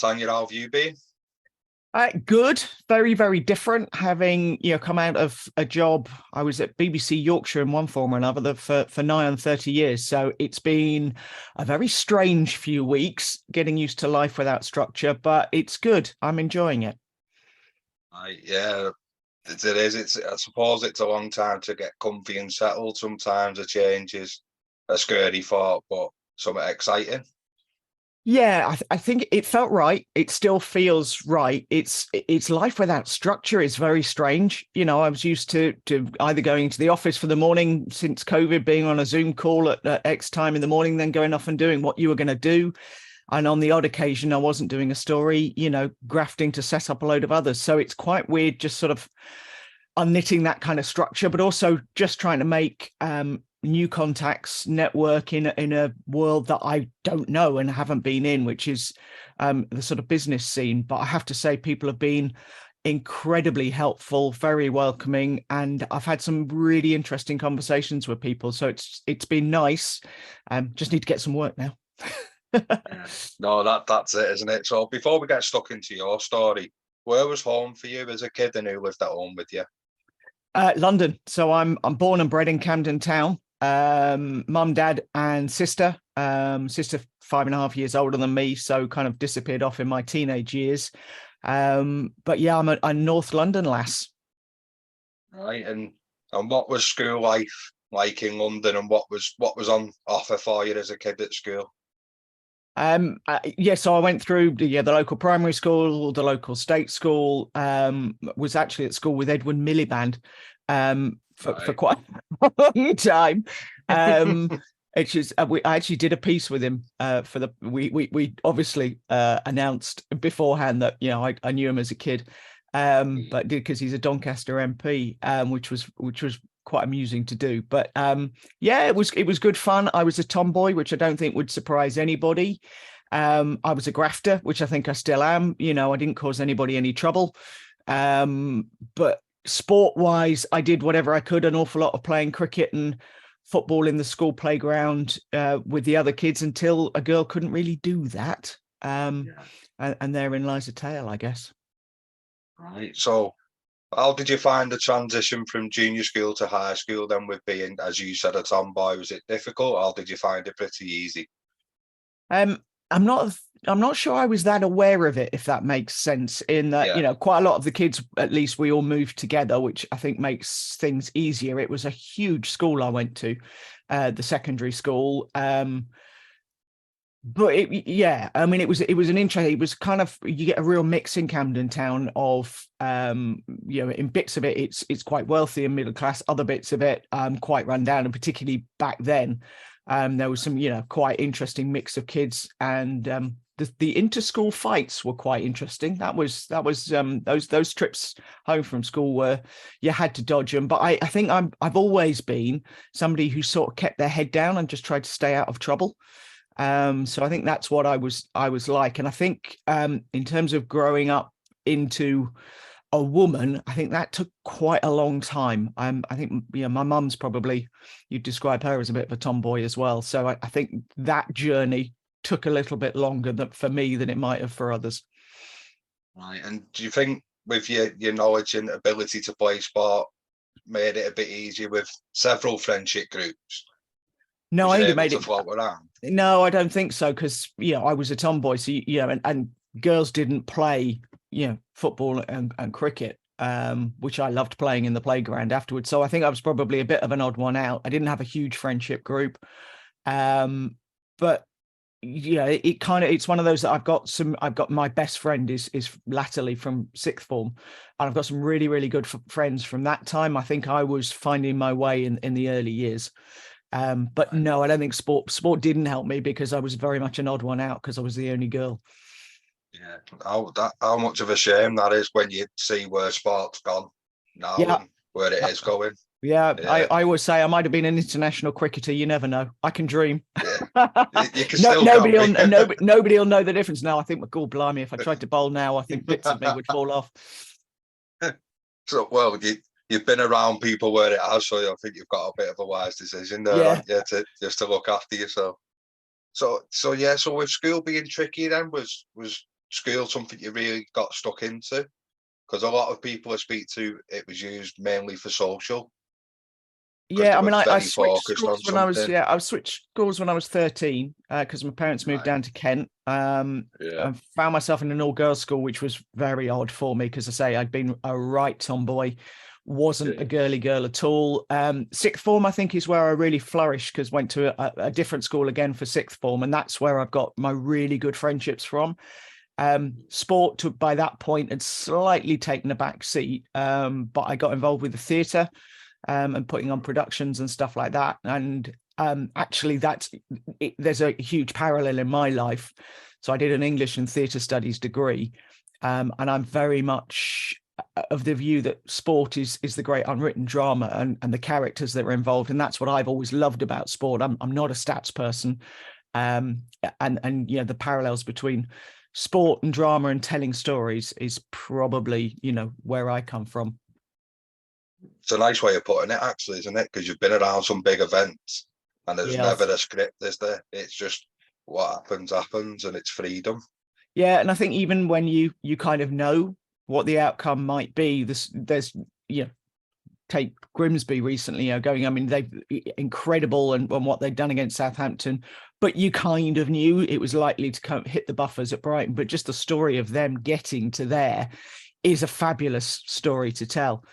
Tanya, how have you been? Good, very, very different. Having come out of a job, I was at BBC Yorkshire in one form or another for nigh on 30 years. So it's been a very strange few weeks getting used to life without structure, but it's good. I'm enjoying it. Yeah, it is. I suppose it's a long time to get comfy and settled. Sometimes a change is a scary thought, but something exciting. Yeah, I think it felt right. It still feels right. It's life without structure is very strange. I was used to either going to the office for the morning since COVID, being on a Zoom call at X time in the morning, then going off and doing what you were going to do. And on the odd occasion, I wasn't doing a story, grafting to set up a load of others. So it's quite weird just sort of unknitting that kind of structure, but also just trying to make new contacts, network in a world that I don't know and haven't been in, which is the sort of business scene. But I have to say, people have been incredibly helpful, very welcoming, and I've had some really interesting conversations with people. So it's been nice. Just need to get some work now. No, that's it, isn't it? So before we get stuck into your story, where was home for you as a kid and who lived at home with you? London. So I'm born and bred in Camden town. Mum, dad, and sister. Sister 5.5 years older than me, so kind of disappeared off in my teenage years. But yeah, I'm a North London lass. Right, and what was school life like in London, and what was on offer for you as a kid at school? Yeah, so I went through the local primary school, the local state school. Was actually at school with Edward Miliband for quite a long time. It's just I actually did a piece with him for the we obviously announced beforehand that I knew him as a kid, but did because he's a Doncaster MP, which was quite amusing to do. But yeah, it was good fun. I was a tomboy, which I don't think would surprise anybody. I was a grafter, which I think I still am. I didn't cause anybody any trouble. But sport wise, I did whatever I could, an awful lot of playing cricket and football in the school playground with the other kids until a girl couldn't really do that. And therein lies a tale, I guess. Right. So how did you find the transition from junior school to high school then, with being, as you said, a tomboy? Was it difficult, or did you find it pretty easy? I'm not sure I was that aware of it, if that makes sense, in that, quite a lot of the kids, at least we all moved together, which I think makes things easier. It was a huge school I went to, the secondary school. But it was an interest. It was kind of, you get a real mix in Camden Town of, in bits of it, it's quite wealthy and middle class. Other bits of it, quite run down, and particularly back then, there was some, quite interesting mix of kids, and the inter-school fights were quite interesting. That was those trips home from school where you had to dodge them. But I think I've always been somebody who sort of kept their head down and just tried to stay out of trouble. So I think that's what I was like. And I think in terms of growing up into a woman, I think that took quite a long time. I think my mum's probably, you'd describe her as a bit of a tomboy as well. So I think that journey took a little bit longer for me than it might have for others. Right. And do you think with your knowledge and ability to play sport made it a bit easier with several friendship groups? No, I think it made it float around. No, I don't think so, because I was a tomboy, so and girls didn't play football and cricket, which I loved playing in the playground afterwards. So I think I was probably a bit of an odd one out. I didn't have a huge friendship group, but it's one of those that I've got my best friend is latterly from sixth form, and I've got some really, really good friends from that time. I think I was finding my way in the early years. But no, I don't think sport didn't help me, because I was very much an odd one out because I was the only girl. Yeah, how much of a shame that is when you see where sport's gone now and where it is going. Yeah, I always say I might have been an international cricketer. You never know. I can dream. Yeah. You can still nobody will know the difference now. I think, God blimey, if I tried to bowl now, I think bits of me would fall off. So, well, you've been around people where it has, so I think you've got a bit of a wise decision there, haven't you, to look after yourself. So with school being tricky then, was school something you really got stuck into? Because a lot of people I speak to, it was used mainly for social, because Yeah, they I were mean, I very switched focused schools on when I was, something. yeah, I switched schools when I was 13 because my parents moved Right. down to Kent. Yeah. I found myself in an all-girls school, which was very odd for me because I say I'd been a right tomboy, wasn't a girly girl at all. Sixth form, I think, is where I really flourished because went to a different school again for sixth form, and that's where I've got my really good friendships from. Sport by that point had slightly taken a back seat, but I got involved with the theatre and putting on productions and stuff like that. And actually, there's a huge parallel in my life. So I did an English and theatre studies degree, and I'm very much of the view that sport is the great unwritten drama and the characters that are involved, and that's what I've always loved about sport. I'm not a stats person, and you know, the parallels between sport and drama and telling stories is probably, you know, where I come from. It's a nice way of putting it, actually, isn't it? Because you've been around some big events, and there's Yeah, never a script, is there? It's just what happens, and it's freedom. yeah, and I think even when you kind of know what the outcome might be, there's you know, take Grimsby recently, you know, going, I mean, they've incredible and what they've done against Southampton, but you kind of knew it was likely to come, hit the buffers at Brighton. But just the story of them getting to there is a fabulous story to tell.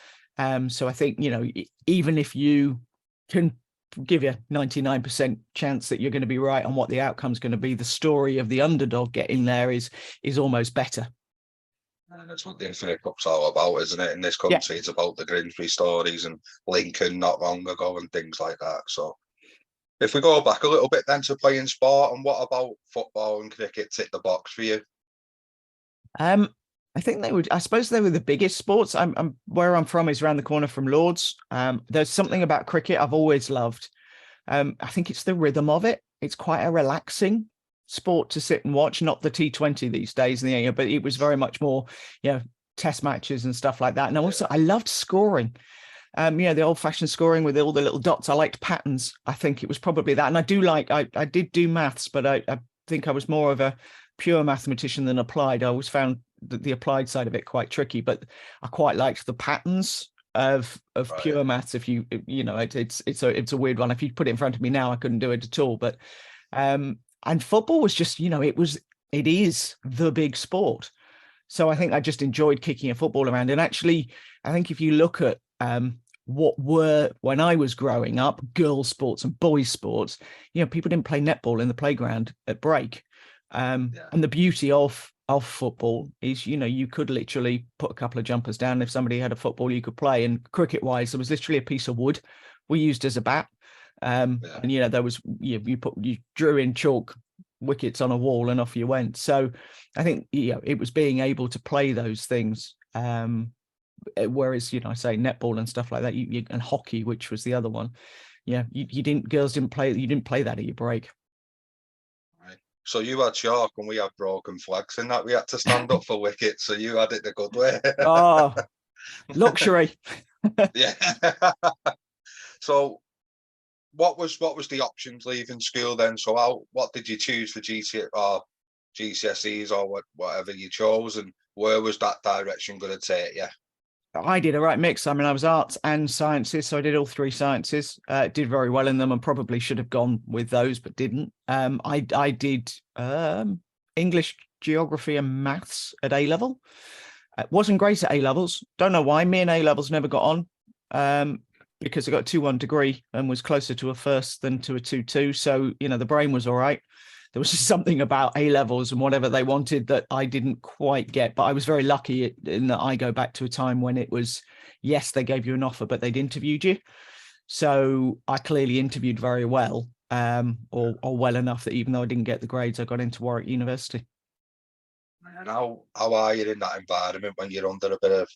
So I think, you know, even if you can give you 99% chance that you're going to be right on what the outcome's going to be, the story of the underdog getting there is almost better. And that's what the Infinite Cup's all about, isn't it? In this Yeah. country, it's about the Grimsby stories and Lincoln not long ago and things like that. So if we go back a little bit then to playing sport, and what about football and cricket tick the box for you? I think they would. I suppose they were the biggest sports. I'm where I'm from is around the corner from Lords. There's something about cricket I've always loved. I think it's the rhythm of it. It's quite a relaxing sport to sit and watch. Not the T20 these days, but it was very much more, you know, test matches and stuff like that. And also, I loved scoring. You know, the old-fashioned scoring with all the little dots. I liked patterns. I think it was probably that. And I do like. I did do maths, but I think I was more of a pure mathematician than applied. I always found the applied side of it quite tricky, but I quite liked the patterns of pure maths. If you know, it's a weird one. If you put it in front of me now, I couldn't do it at all. But and football was just, you know, it is the big sport. So I think I just enjoyed kicking a football around. And actually, I think if you look at what were, when I was growing up, girls' sports and boys' sports, you know, people didn't play netball in the playground at break. And the beauty of football is, you know, you could literally put a couple of jumpers down. If somebody had a football, you could play. And cricket wise, there was literally a piece of wood we used as a bat. And, you know, there was, you drew in chalk wickets on a wall and off you went. So I think, you know, it was being able to play those things. Whereas, you know, I say netball and stuff like that, and hockey, which was the other one. Yeah, girls didn't play. You didn't play that at your break. So you had chalk and we had broken flags in that we had to stand up for wickets. So you had it the good way. Oh, luxury. Yeah. So what was the options leaving school then? So what did you choose for GCSEs or whatever you chose, and where was that direction going to take you? I did a right mix. I mean, I was arts and sciences, so I did all three sciences. Did very well in them, and probably should have gone with those, but didn't. I did English, geography, and maths at A level. Wasn't great at A levels. Don't know why. Me and A levels never got on. Because I got a 2-1 degree and was closer to a first than to a 2-2. So, you know, the brain was all right. There was just something about A levels and whatever they wanted that I didn't quite get. But I was very lucky in that I go back to a time when it was, yes, they gave you an offer, but they'd interviewed you. So I clearly interviewed very well, or well enough that even though I didn't get the grades, I got into Warwick University. And how are you in that environment when you're under a bit of,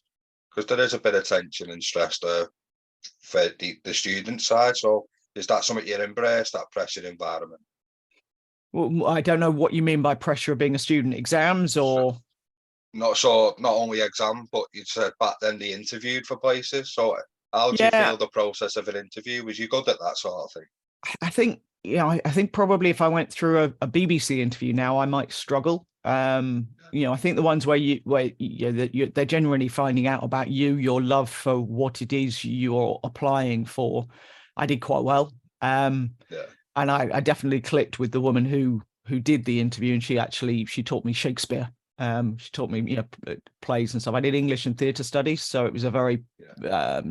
because there is a bit of tension and stress there for the student side. So is that something you embrace, that pressure environment? Well, I don't know what you mean by pressure of being a student. Exams or? Not only exam, but you said back then they interviewed for places. So how do you Yeah, feel the process of an interview? Was you good at that sort of thing? I think, you know, I think probably if I went through a BBC interview now, I might struggle. I think the ones where they're generally finding out about you, your love for what it is you're applying for. I did quite well. And I definitely clicked with the woman who did the interview, and she taught me Shakespeare. She taught me, plays and stuff. I did English and theatre studies, so it was a very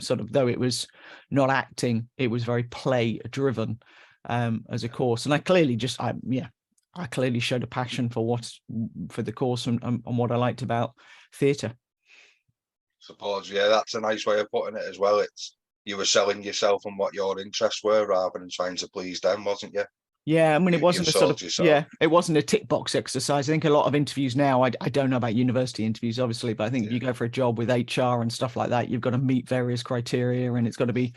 sort of, though it was not acting, it was very play driven as a course. And I clearly I clearly showed a passion for the course and what I liked about theatre. Suppose, that's a nice way of putting it as well. It's you were selling yourself and what your interests were rather than trying to please them, wasn't you? Yeah, I mean, it wasn't it wasn't a tick box exercise. I think a lot of interviews now, I don't know about university interviews, obviously, but I think if you go for a job with HR and stuff like that, you've got to meet various criteria, and it's got to be,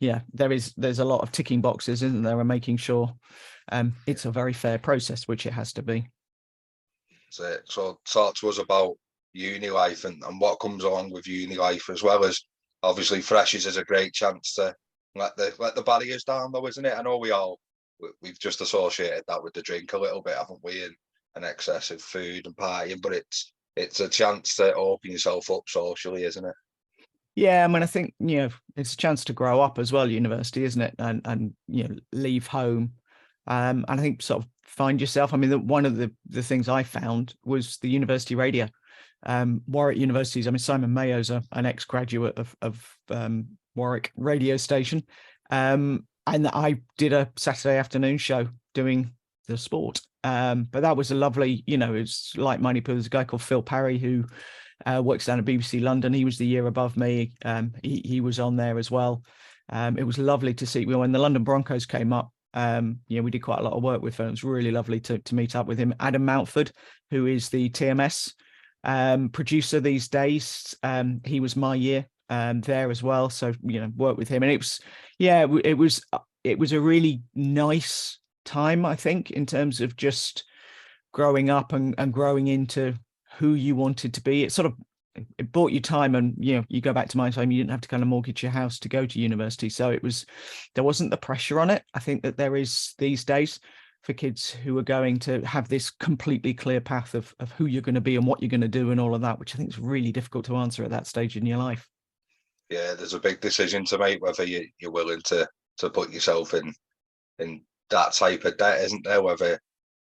there's a lot of ticking boxes, isn't there, and making sure it's a very fair process, which it has to be. So talk to us about uni life and what comes along with uni life, as well as obviously freshies is a great chance to let the barriers down, though, isn't it? I know we've just associated that with the drink a little bit, haven't we, and excessive food and partying, but it's a chance to open yourself up socially, isn't it? Yeah, I mean, I think it's a chance to grow up as well, university, isn't it? And leave home, and I think sort of find yourself. I mean, one of the things I found was the university radio. Warwick Universities. I mean, Simon Mayo's an ex-graduate of Warwick radio station. And I did a Saturday afternoon show doing the sport. But that was a lovely, it's like-minded people. There's a guy called Phil Parry who works down at BBC London. He was the year above me. He was on there as well. It was lovely to see. When the London Broncos came up, we did quite a lot of work with him. It was really lovely to meet up with him. Adam Mountford, who is the TMS producer these days. He was my year there as well, so work with him, and it was a really nice time, I think, in terms of just growing up and growing into who you wanted to be. It bought you time, and you go back to my time, you didn't have to kind of mortgage your house to go to university, so there wasn't the pressure on it, I think, that there is these days for kids who are going to have this completely clear path of who you're going to be and what you're going to do and all of that, which I think is really difficult to answer at that stage in your life. Yeah, there's a big decision to make whether you're willing to put yourself in that type of debt, isn't there? Whether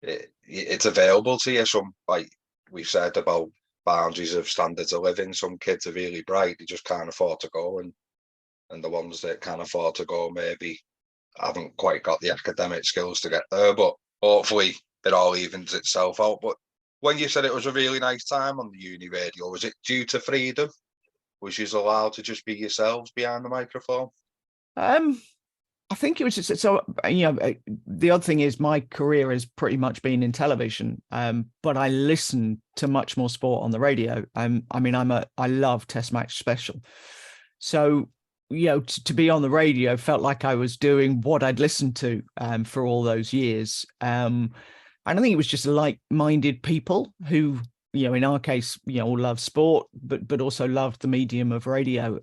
it's available to you. Some, like we said about boundaries of standards of living, some kids are really bright, they just can't afford to go, and the ones that can afford to go maybe haven't quite got the academic skills to get there. But hopefully it all evens itself out. But when you said it was a really nice time on the uni radio, was it due to freedom? Was you allowed to just be yourselves behind the microphone? I think it was just so. The odd thing is my career has pretty much been in television, but I listen to much more sport on the radio. I love Test Match Special, so to be on the radio felt like I was doing what I'd listened to for all those years. And I think it was just like-minded people who, in our case, all love sport, but also loved the medium of radio.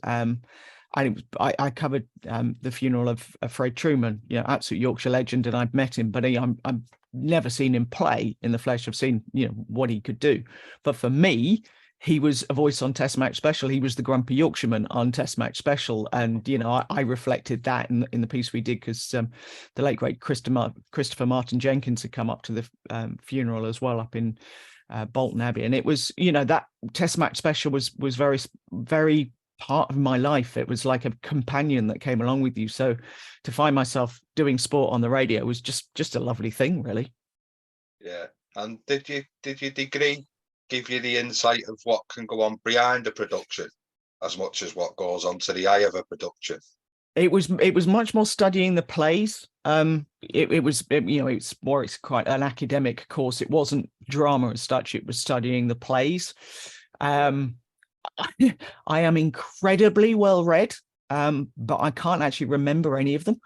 I covered the funeral of Fred Truman, absolute Yorkshire legend, and I've met him, but I've never seen him play in the flesh. I've seen, what he could do. But for me, he was a voice on Test Match Special. He was the grumpy Yorkshireman on Test Match Special. And, I reflected that in the piece we did, because the late, great Christopher Martin Jenkins had come up to the funeral as well up in Bolton Abbey. And it was, that Test Match Special was very, very part of my life. It was like a companion that came along with you. So to find myself doing sport on the radio was just a lovely thing, really. Yeah. And did your degree give you the insight of what can go on behind a production as much as what goes on to the eye of a production? It was much more studying the plays. It's quite an academic course. It wasn't drama as such. It was studying the plays. I am incredibly well read, but I can't actually remember any of them,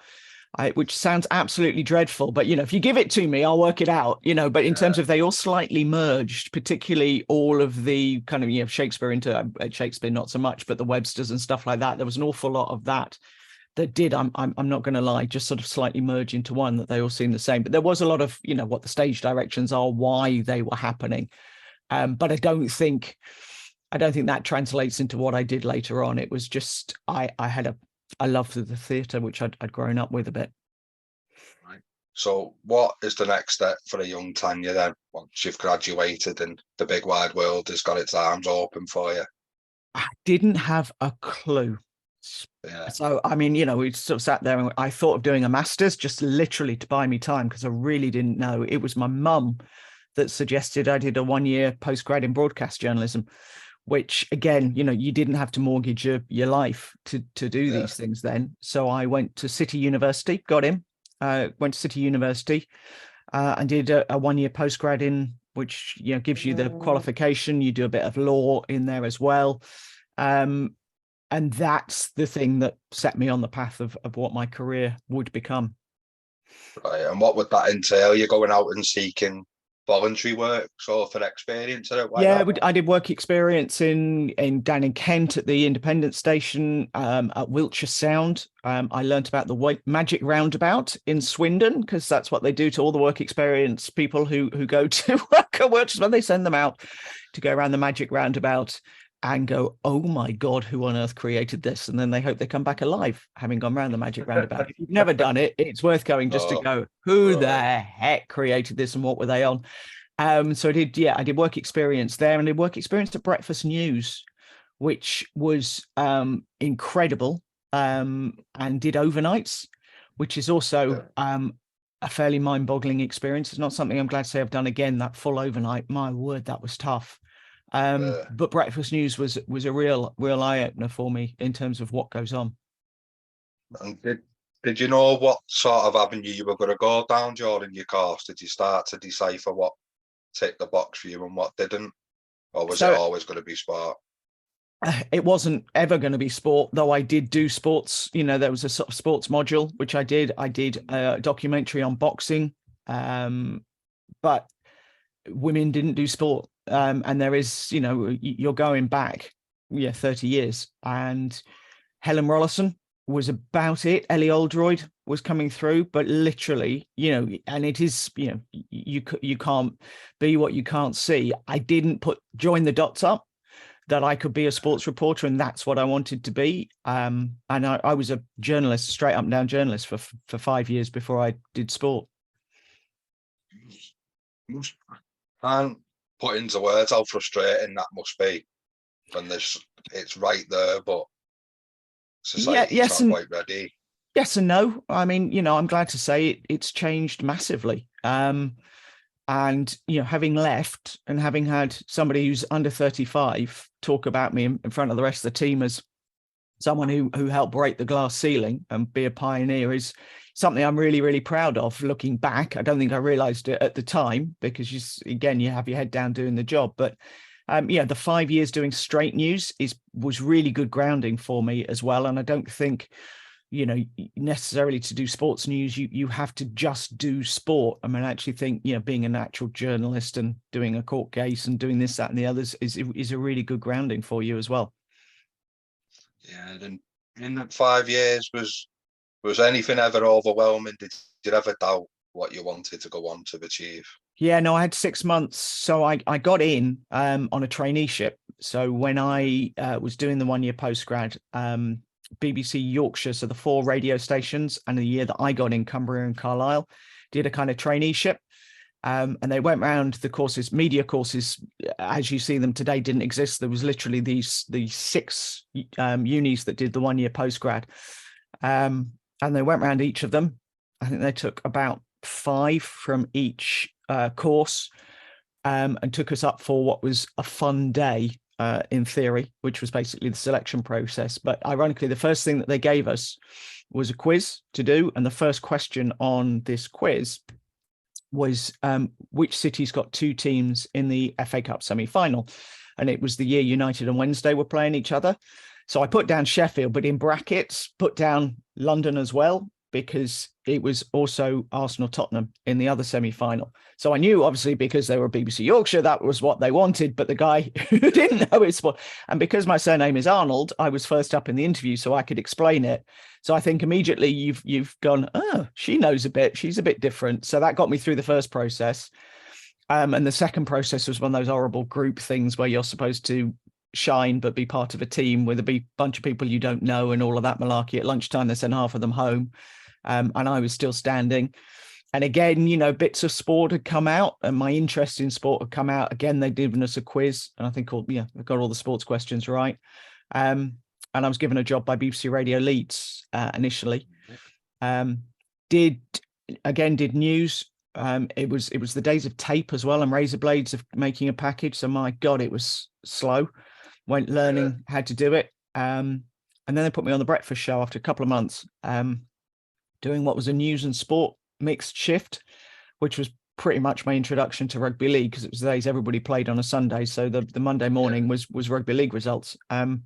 which sounds absolutely dreadful. But, if you give it to me, I'll work it out, but in terms of, they all slightly merged, particularly all of the kind of, Shakespeare into Shakespeare, not so much, but the Websters and stuff like that. There was an awful lot of that that did, I'm not going to lie, just sort of slightly merge into one, that they all seem the same. But there was a lot of, what the stage directions are, why they were happening. But I don't think that translates into what I did later on. It was just, I had a love for the theatre, which I'd grown up with a bit. Right. So what is the next step for a young Tanya then, once you've graduated and the big wide world has got its arms open for you? I didn't have a clue. Yeah. So, I mean, we sort of sat there and I thought of doing a master's just literally to buy me time, because I really didn't know. It was my mum that suggested I did a 1-year postgrad in broadcast journalism, which again, you didn't have to mortgage your life to do these things then. So I went to City University, went to City University and did a 1-year postgrad in, which, gives you the qualification. You do a bit of law in there as well. And that's the thing that set me on the path of what my career would become. Right. And what would that entail? You're going out and seeking voluntary work, so for experience at it? I did work experience down in Kent at the Independent Station, at Wiltshire Sound. I learnt about the Magic Roundabout in Swindon, because that's what they do to all the work experience people who go to work at Wiltshire. When they send them out to go around the Magic Roundabout and go, oh my God, who on earth created this? And then they hope they come back alive, having gone around the Magic Roundabout. If you've never done it, it's worth going just to go, who the heck created this and what were they on? So I did work experience there, and I did work experience at Breakfast News, which was incredible, and did overnights, which is also a fairly mind-boggling experience. It's not something I'm glad to say I've done again, that full overnight. My word, that was tough. But Breakfast News was a real eye-opener for me in terms of what goes on. And did you know what sort of avenue you were going to go down during your course? Did you start to decipher what ticked the box for you and what didn't? Or was it always going to be sport? It wasn't ever going to be sport, though I did do sports. There was a sort of sports module, which I did. I did a documentary on boxing, but women didn't do sport. And there is, you're going back, 30 years. And Helen Rollison was about it. Ellie Oldroyd was coming through, but literally, and it is, you can't be what you can't see. I didn't join the dots up that I could be a sports reporter, and that's what I wanted to be. And I was a journalist, straight up and down journalist for 5 years before I did sport. And put into words how frustrating that must be when it's right there, but society's not quite ready. Yes and no. I mean, I'm glad to say it's changed massively. And, having left and having had somebody who's under 35 talk about me in front of the rest of the team as someone who helped break the glass ceiling and be a pioneer is something I'm really, really proud of looking back. I don't think I realized it at the time, because you have your head down doing the job. But the 5 years doing straight news was really good grounding for me as well. And I don't think, necessarily to do sports news, you have to just do sport. I mean, I actually think, being a natural journalist and doing a court case and doing this, that, and the others is a really good grounding for you as well. Yeah, then in that 5 years, was anything ever overwhelming? Did you ever doubt what you wanted to go on to achieve? Yeah, no, I had 6 months. So I got in on a traineeship. So when I was doing the 1-year postgrad, BBC Yorkshire, so the 4 radio stations, and the year that I got in, Cumbria and Carlisle, did a kind of traineeship. And they went round the courses. Media courses, as you see them today, didn't exist. There was literally these 6 unis that did the 1-year postgrad. And they went around each of them. I think they took about 5 from each course, and took us up for what was a fun day in theory, which was basically the selection process. But ironically, the first thing that they gave us was a quiz to do. And the first question on this quiz was which city's got 2 teams in the FA Cup semi-final. And it was the year United and Wednesday were playing each other. So I put down Sheffield, but in brackets, put down London as well, because it was also Arsenal-Tottenham in the other semi-final. So I knew, obviously, because they were BBC Yorkshire, that was what they wanted. But the guy who didn't know his sport, and because my surname is Arnold, I was first up in the interview, so I could explain it. So I think immediately you've gone, oh, she knows a bit. She's a bit different. So that got me through the first process. And the second process was one of those horrible group things where you're supposed to shine but be part of a team with a bunch of people you don't know and all of that malarkey. At lunchtime they sent half of them home, and I was still standing. And again, bits of sport had come out and my interest in sport had come out. Again, they'd given us a quiz, and I think I got all the sports questions right. And I was given a job by BBC Radio Leeds initially. Did news. It was the days of tape as well and razor blades of making a package. So my God, it was slow. Went learning how to do it. And then they put me on the breakfast show after a couple of months, doing what was a news and sport mixed shift, which was pretty much my introduction to rugby league, because it was the days everybody played on a Sunday. So the Monday morning was rugby league results. And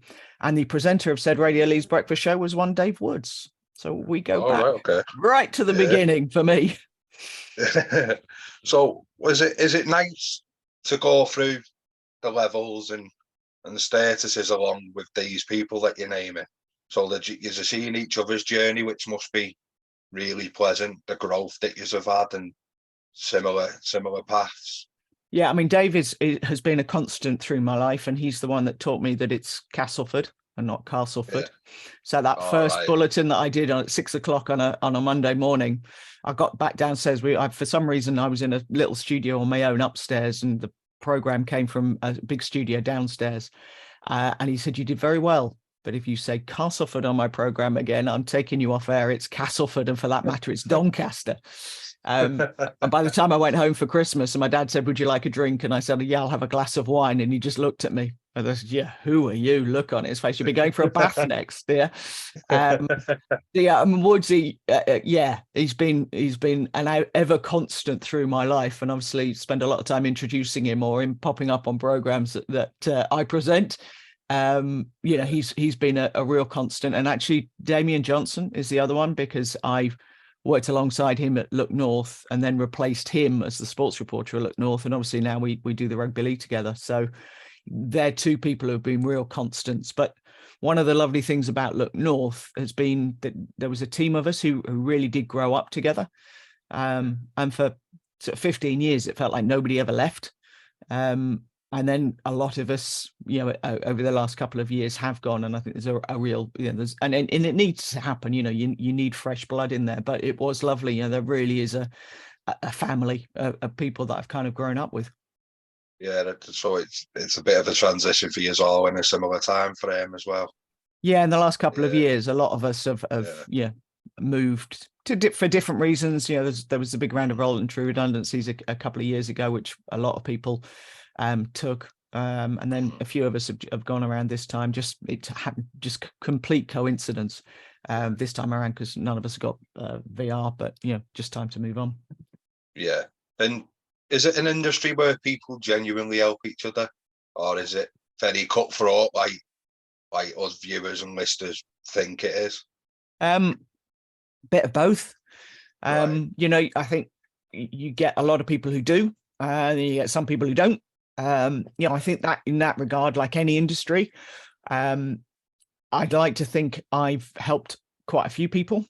the presenter of said Radio Leeds breakfast show was one Dave Woods. So we go back right to the beginning for me. So is it nice to go through the levels and the statuses along with these people that you're naming, so that you're seeing each other's journey, which must be really pleasant, the growth that you have had and similar paths? Yeah, I mean, Dave has been a constant through my life, and he's the one that taught me that it's Castleford and not Castleford. Yeah. So that first bulletin that I did at 6 o'clock on a Monday morning, I got back downstairs. For some reason, I was in a little studio on my own upstairs, and the program came from a big studio downstairs. And he said, "You did very well, but if you say Castleford on my program again, I'm taking you off air. It's Castleford, and for that matter, it's Doncaster." And by the time I went home for Christmas, and my dad said, "Would you like a drink?" And I said, "Yeah, I'll have a glass of wine." And he just looked at me. And I said, "Yeah, who are you?" Look on his face. You'll be going for a bath next. Yeah. Woodsy, he's been an ever constant through my life, and obviously spend a lot of time introducing him or him popping up on programs that I present. He's been a real constant. And actually, Damien Johnson is the other one, because I've worked alongside him at Look North and then replaced him as the sports reporter at Look North. And obviously now we do the rugby league together. So they're two people who have been real constants. But one of the lovely things about Look North has been that there was a team of us who really did grow up together. And for 15 years, it felt like nobody ever left. And then a lot of us, over the last couple of years have gone. And I think there's a real, and it needs to happen, you need fresh blood in there. But it was lovely. There really is a family of people that I've kind of grown up with. Yeah, so it's a bit of a transition for you all in a similar time frame as well. Yeah, in the last couple of years, a lot of us have moved for different reasons. There was a big round of voluntary redundancies a couple of years ago, which a lot of people took, and then a few of us have gone around this time. Just complete coincidence this time around, because none of us got VR, but just time to move on. Yeah. And is it an industry where people genuinely help each other, or is it very cutthroat like us viewers and listeners think it is? Bit of both. Right. I think you get a lot of people who do, and you get some people who don't. I think that in that regard, like any industry, I'd like to think I've helped quite a few people,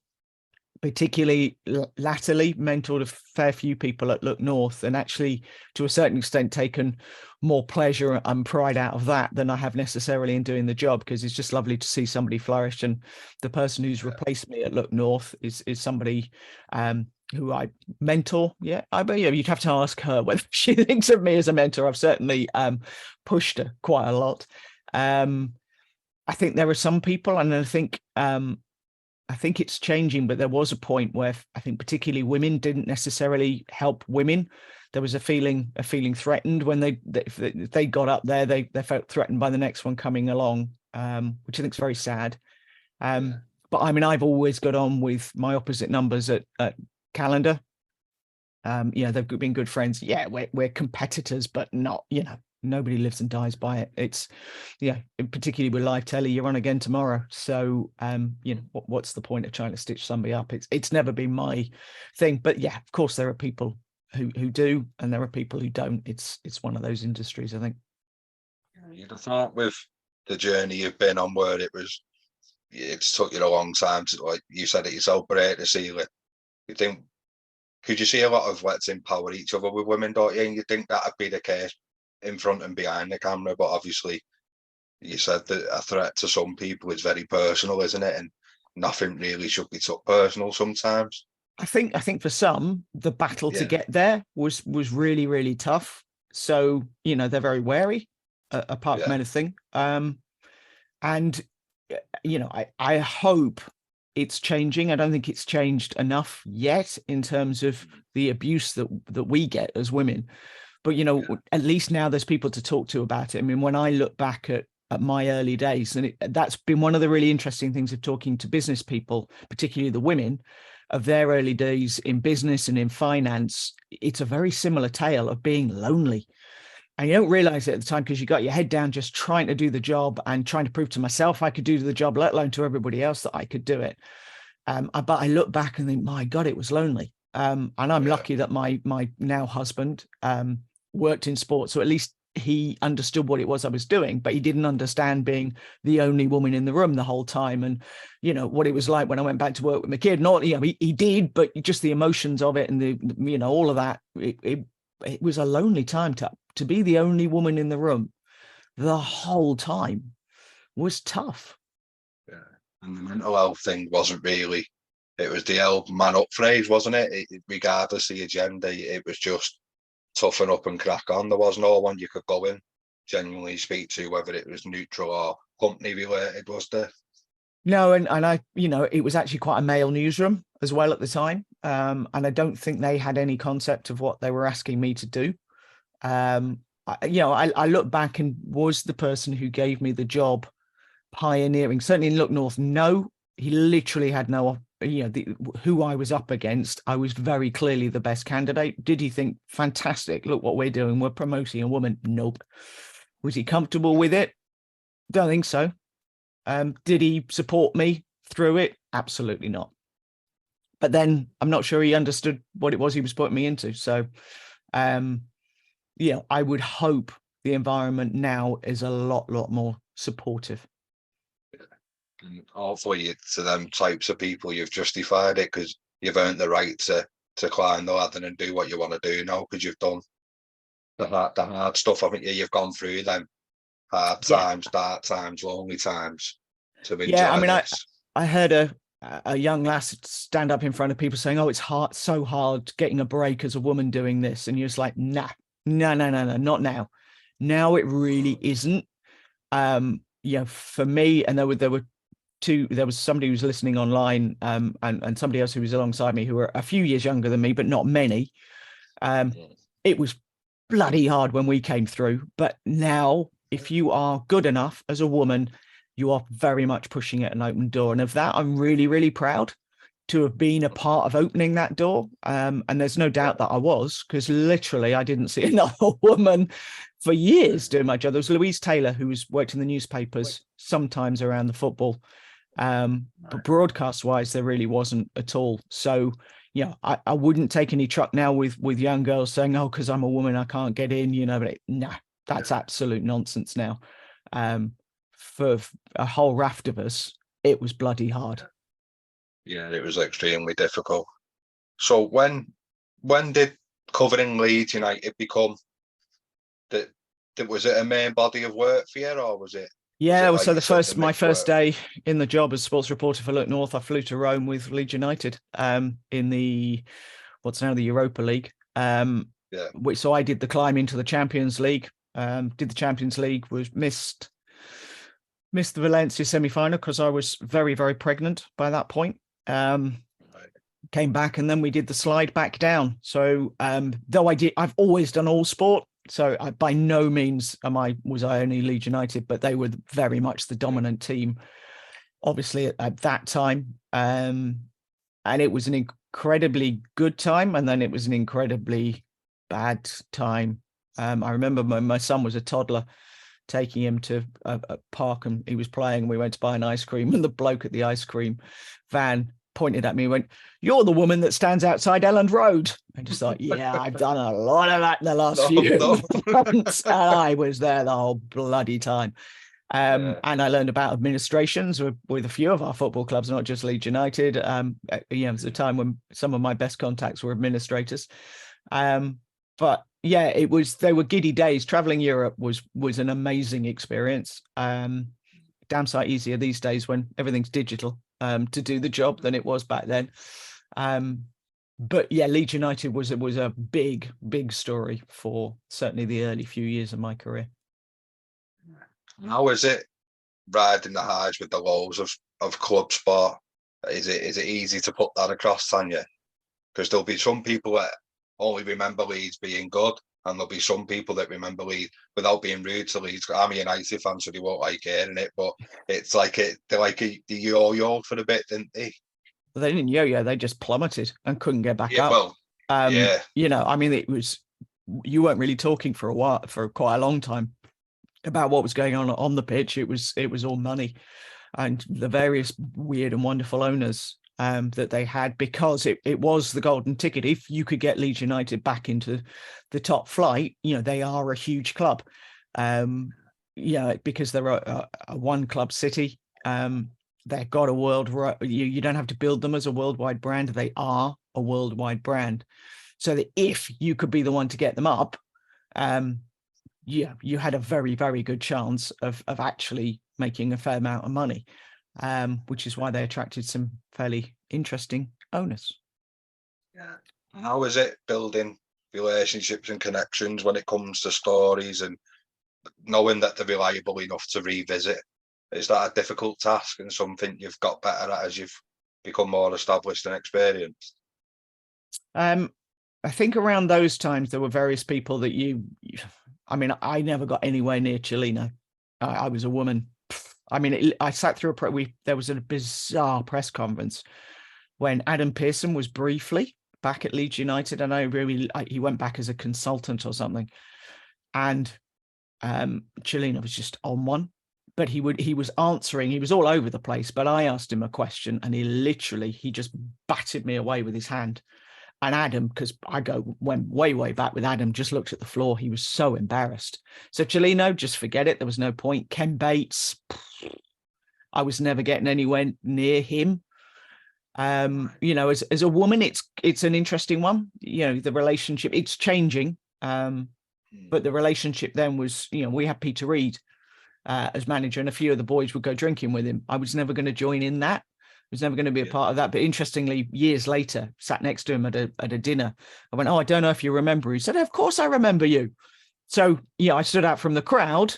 particularly latterly mentored a fair few people at Look North, and actually to a certain extent taken more pleasure and pride out of that than I have necessarily in doing the job, because it's just lovely to see somebody flourish. And the person who's replaced me at Look North is somebody who I mentor. You'd have to ask her whether she thinks of me as a mentor. I've certainly pushed her quite a lot. I think there are some people, and I think it's changing, but there was a point where I think particularly women didn't necessarily help women. There was a feeling threatened when if they got up there, they felt threatened by the next one coming along, which I think is very sad. But I mean, I've always got on with my opposite numbers at Calendar. They've been good friends. Yeah, we're competitors, but not Nobody lives and dies by it. It's, yeah, particularly with live telly, you're on again tomorrow. So, you know, what's the point of trying to stitch somebody up? It's never been my thing. But yeah, of course, there are people who do, and there are people who don't. It's one of those industries, I think. You'd have thought with the journey you've been on, where it's took you a long time to, like you said it yourself, break the ceiling. You think, could you see a lot of let's empower each other with women, don't you? And you think that'd be the case in front and behind the camera, but obviously you said that a threat to some people is very personal, isn't it? And nothing really should be took personal sometimes. I think for some, the battle to get there was really, really tough. So, you know, they're very wary, apart from anything. And, you know, I hope it's changing. I don't think it's changed enough yet in terms of the abuse that we get as women. But, you know, at least now there's people to talk to about it. I mean, when I look back at my early days, and that's been one of the really interesting things of talking to business people, particularly the women, of their early days in business and in finance. It's a very similar tale of being lonely. And you don't realize it at the time because you got your head down just trying to do the job and trying to prove to myself I could do the job, let alone to everybody else that I could do it. But I look back and think, my God, it was lonely. And I'm lucky that my now husband worked in sports, so at least he understood what it was I was doing, but he didn't understand being the only woman in the room the whole time, and you know what it was like when I went back to work with my kid. Not, you know, he did, but just the emotions of it and the, you know, all of that. It was a lonely time to be the only woman in the room the whole time was tough. Yeah, and the mental health thing wasn't really. It was the old man up phrase, wasn't it? Regardless of your gender, it was just toughen up and crack on. There was no one you could go in, genuinely speak to, whether it was neutral or company related, was there? No, and I, you know, it was actually quite a male newsroom as well at the time. And I don't think they had any concept of what they were asking me to do. You know, I look back and was the person who gave me the job pioneering, certainly in Look North. No, he literally had no, you know, who I was up against. I was very clearly the best candidate. Did he think, fantastic, look what we're doing, we're promoting a woman? Nope. Was he comfortable with it? Don't think so. Did he support me through it? Absolutely not. But then I'm not sure he understood what it was he was putting me into. So, yeah, I would hope the environment now is a lot more supportive. And hopefully to them types of people, you've justified it because you've earned the right to climb the ladder and do what you want to do now, because you've done the hard stuff, haven't you? You've gone through them hard times, dark times, lonely times to enjoy. Yeah, I mean, I heard a young lass stand up in front of people saying, "Oh, it's hard, so hard getting a break as a woman doing this," and you're just like, nah, no, not now. Now it really isn't. Yeah, for me, and there was somebody who was listening online, and somebody else who was alongside me who were a few years younger than me, but not many. It was bloody hard when we came through, but now if you are good enough as a woman, you are very much pushing at an open door. And of that, I'm really, really proud to have been a part of opening that door. And there's no doubt that I was, because literally I didn't see another woman for years doing my job. There was Louise Taylor, who worked in the newspapers, sometimes around the football. But broadcast wise, there really wasn't at all. So, yeah, I wouldn't take any truck now with young girls saying, "Oh, because I'm a woman, I can't get in," you know, but nah, that's absolute nonsense now. For a whole raft of us, it was bloody hard. Yeah, it was extremely difficult. So when did covering Leeds United become that? Was it a main body of work for you, or was it? Yeah, well, so my first day in the job as sports reporter for Look North, I flew to Rome with Leeds United in the what's now the Europa League. So I did the climb into the Champions League. Did the Champions League, was missed the Valencia semi-final because I was very, very pregnant by that point. Came back and then we did the slide back down. So though I've always done all sport. So by no means was I only Leeds United, but they were very much the dominant team, obviously at that time. And it was an incredibly good time, and then it was an incredibly bad time I remember my son was a toddler, taking him to a park, and he was playing, and we went to buy an ice cream, and the bloke at the ice cream van pointed at me and went, "You're the woman that stands outside Elland Road." I just thought, yeah, I've done a lot of that in the last few months, and I was there the whole bloody time. And I learned about administrations with a few of our football clubs, not just Leeds United. It was a time when some of my best contacts were administrators. But yeah, they were giddy days. Traveling Europe was an amazing experience. Damn sight easier these days when everything's digital to do the job than it was back then. But yeah, Leeds United was a big story for certainly the early few years of my career. How is it riding the highs with the lows of club sport? Is it easy to put that across, Tanya? Because there'll be some people that only remember Leeds being good, and there'll be some people that remember Leeds, without being rude to Leeds. I'm a United fan, so they won't like hearing it, but it's like they're like the yo-yo for a bit, didn't they? Well, they didn't yo-yo, they just plummeted and couldn't get back up. Well, yeah. I mean, you weren't really talking for quite a long time about what was going on the pitch. It was all money and the various weird and wonderful owners that they had, because it was the golden ticket. If you could get Leeds United back into the top flight, they are a huge club. Because they're a one club city. They've got you don't have to build them as a worldwide brand. They are a worldwide brand. So that if you could be the one to get them up, you had a very, very good chance of actually making a fair amount of money, which is why they attracted some fairly interesting owners. Yeah. How is it building relationships and connections when it comes to stories and knowing that they're reliable enough to revisit? Is that a difficult task and something you've got better at as you've become more established and experienced? I think around those times there were various people that I never got anywhere near Cellino. I was a woman. I mean, I sat through there was a bizarre press conference when Adam Pearson was briefly back at Leeds United. I know he went back as a consultant or something, and Cellino was just on one. But he was answering. He was all over the place. But I asked him a question, and he just batted me away with his hand. And Adam, because went way back with Adam, just looked at the floor. He was so embarrassed. So Cellino, just forget it. There was no point. Ken Bates, I was never getting anywhere near him. As a woman, it's an interesting one. The relationship, it's changing. But the relationship then was, we had Peter Reid as manager, and a few of the boys would go drinking with him. I was never going to join in that. I was never going to be a part of that. But interestingly, years later, sat next to him at a dinner. I went, "Oh, I don't know if you remember." He said, "Of course I remember you." So, I stood out from the crowd,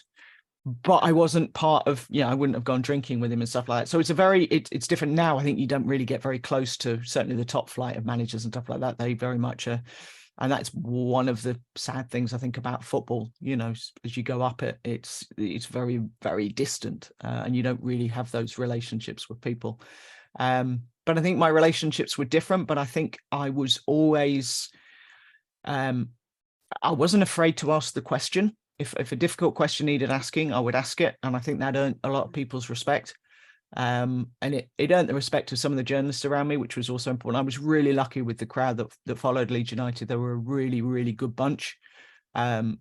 but I wasn't part of, I wouldn't have gone drinking with him and stuff like that. So it's different now. I think you don't really get very close to certainly the top flight of managers and stuff like that. They very much are. And that's one of the sad things I think about football. As you go up it's very, very distant, and you don't really have those relationships with people. But I think my relationships were different. But I think I was always, I wasn't afraid to ask the question. If a difficult question needed asking, I would ask it, and I think that earned a lot of people's respect. And it earned the respect of some of the journalists around me, which was also important. I was really lucky with the crowd that followed Leeds United. They were a really, really good bunch, and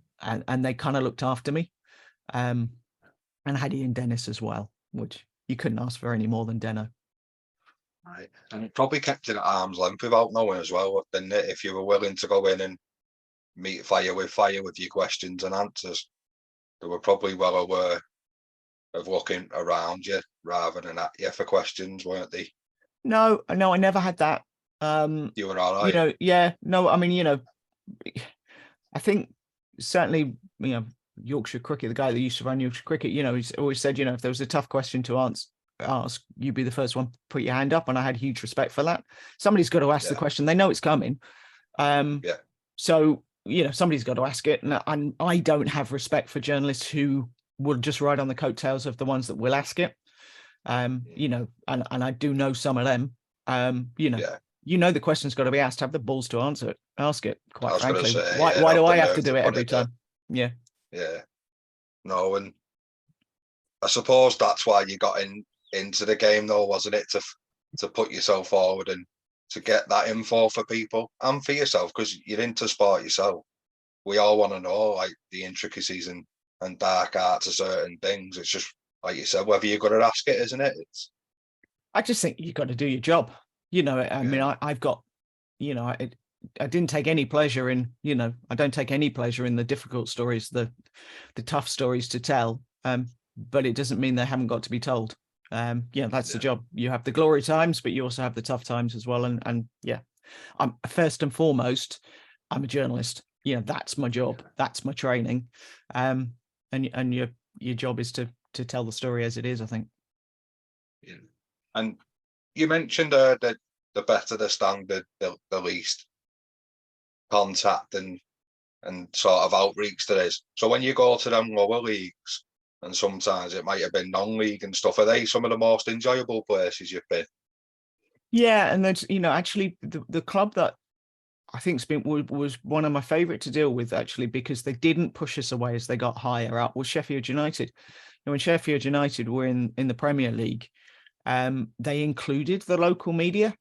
they kind of looked after me. And I had Ian Dennis as well, which you couldn't ask for any more than Deno. Right, and it probably kept it at arm's length without knowing as well, didn't it? If you were willing to go in and meet fire with your questions and answers, they were probably well aware of looking around you rather than at you for questions, weren't they? No, I never had that. You were all right. I mean, I think certainly, Yorkshire Cricket, the guy that used to run Yorkshire Cricket, he's always said, if there was a tough question to ask, you'd be the first one to put your hand up, and I had huge respect for that. Somebody's got to ask the question. They know it's coming. So, somebody's got to ask it, and I don't have respect for journalists who will just ride on the coattails of the ones that will ask it. And I do know some of them. The question's got to be asked. Have the balls to ask it. Quite frankly, why do I have to do it every time? Yeah. Yeah. No, and I suppose that's why you got into the game, though, wasn't it? To put yourself forward and to get that info for people and for yourself, because you're into sport yourself. We all want to know like the intricacies and dark arts of certain things. It's just like you said, whether you're good at ask it, isn't it? I just think you've got to do your job. I mean, I've got, I didn't take any pleasure in, I don't take any pleasure in the difficult stories, the tough stories to tell. But it doesn't mean they haven't got to be told. That's the job. You have the glory times, but you also have the tough times as well. And I'm first and foremost, I'm a journalist. That's my job. That's my training. And your job is to tell the story as it is, I think. Yeah. And you mentioned that the better the standard, the least contact and sort of outreach there is. So when you go to them lower leagues, and sometimes it might have been non-league and stuff, are they some of the most enjoyable places you've been? Yeah, and that's actually the club that I think was one of my favourite to deal with, actually, because they didn't push us away as they got higher up, was Sheffield United. And when Sheffield United were in the Premier League, they included the local media.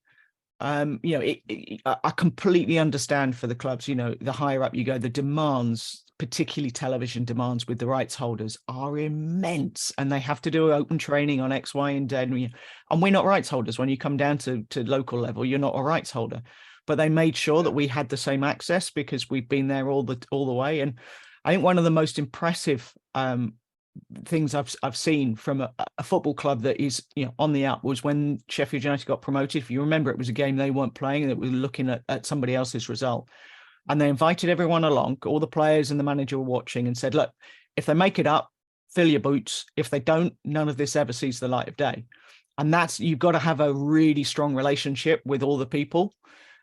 I completely understand for the clubs, the higher up you go, the demands, particularly television demands with the rights holders, are immense, and they have to do open training on X, Y, and Z. And we're not rights holders. When you come down to local level, you're not a rights holder. But they made sure that we had the same access because we've been there all the way. And I think one of the most impressive things I've seen from a football club that is on the up was when Sheffield United got promoted. If you remember, it was a game they weren't playing and that we were looking at somebody else's result, and they invited everyone along, all the players and the manager were watching, and said, look, if they make it up, fill your boots. If they don't, none of this ever sees the light of day. And that's, you've got to have a really strong relationship with all the people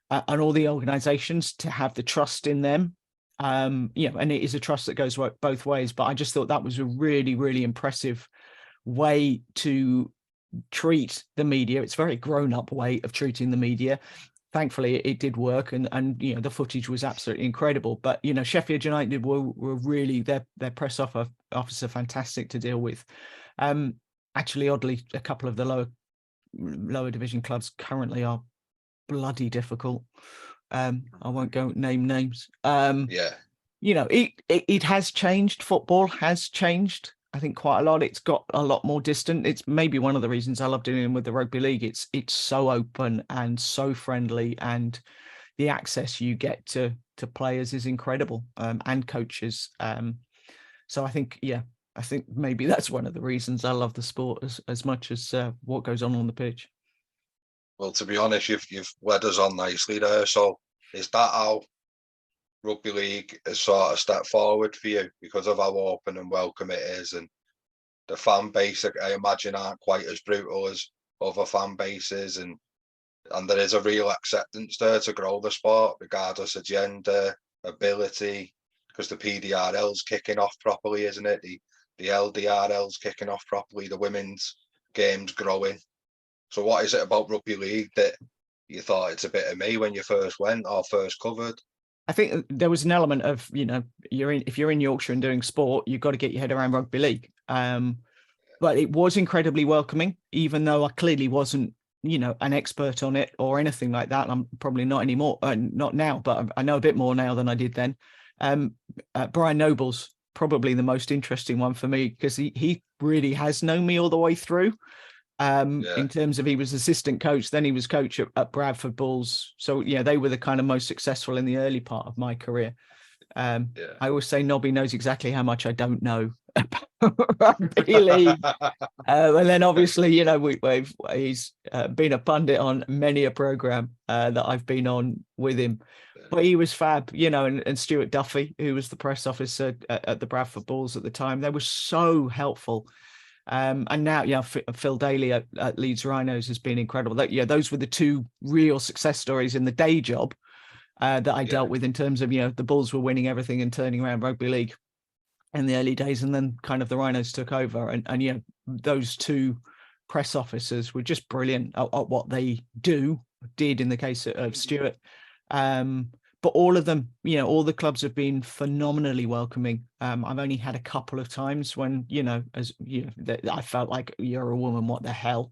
and all the organizations to have the trust in them. And it is a trust that goes both ways. But I just thought that was a really, really impressive way to treat the media. It's a very grown-up way of treating the media. Thankfully, it did work, and the footage was absolutely incredible. But Sheffield United were really, their press officer fantastic to deal with. Actually, oddly, a couple of the lower division clubs currently are bloody difficult. I won't go name names. It has changed. Football has changed, I think, quite a lot. It's got a lot more distant. It's maybe one of the reasons I love dealing with the rugby league. It's so open and so friendly, and the access you get to players is incredible, and coaches. So I think, I think maybe that's one of the reasons I love the sport as much as what goes on the pitch. Well, to be honest, you've led us on nicely there. So is that how rugby league has sort of stepped forward for you because of how open and welcome it is, and the fan base, I imagine, aren't quite as brutal as other fan bases, and there is a real acceptance there to grow the sport regardless of gender, ability, because the PDRL's kicking off properly, isn't it? The LDRL's kicking off properly, the women's game's growing. So what is it about rugby league that you thought it's a bit of me when you first went or first covered? I think there was an element of, if you're in Yorkshire and doing sport, you've got to get your head around rugby league. But it was incredibly welcoming, even though I clearly wasn't, an expert on it or anything like that. I'm probably not anymore, not now, but I know a bit more now than I did then. Brian Noble's probably the most interesting one for me because he really has known me all the way through. In terms of, he was assistant coach, then he was coach at Bradford Bulls. So they were the kind of most successful in the early part of my career. I always say Nobby knows exactly how much I don't know about rugby league. And then obviously, he's been a pundit on many a program that I've been on with him. But he was fab, and Stuart Duffy, who was the press officer at the Bradford Bulls at the time, they were so helpful. And now, Phil Daly at Leeds Rhinos has been incredible. Those were the two real success stories in the day job that I dealt with in terms of, the Bulls were winning everything and turning around rugby league in the early days, and then kind of the Rhinos took over. And those two press officers were just brilliant at what they did in the case of Stuart. But but all of them, you know, all the clubs have been phenomenally welcoming. I've only had a couple of times when, you know, as you know, I felt like, you're a woman, what the hell.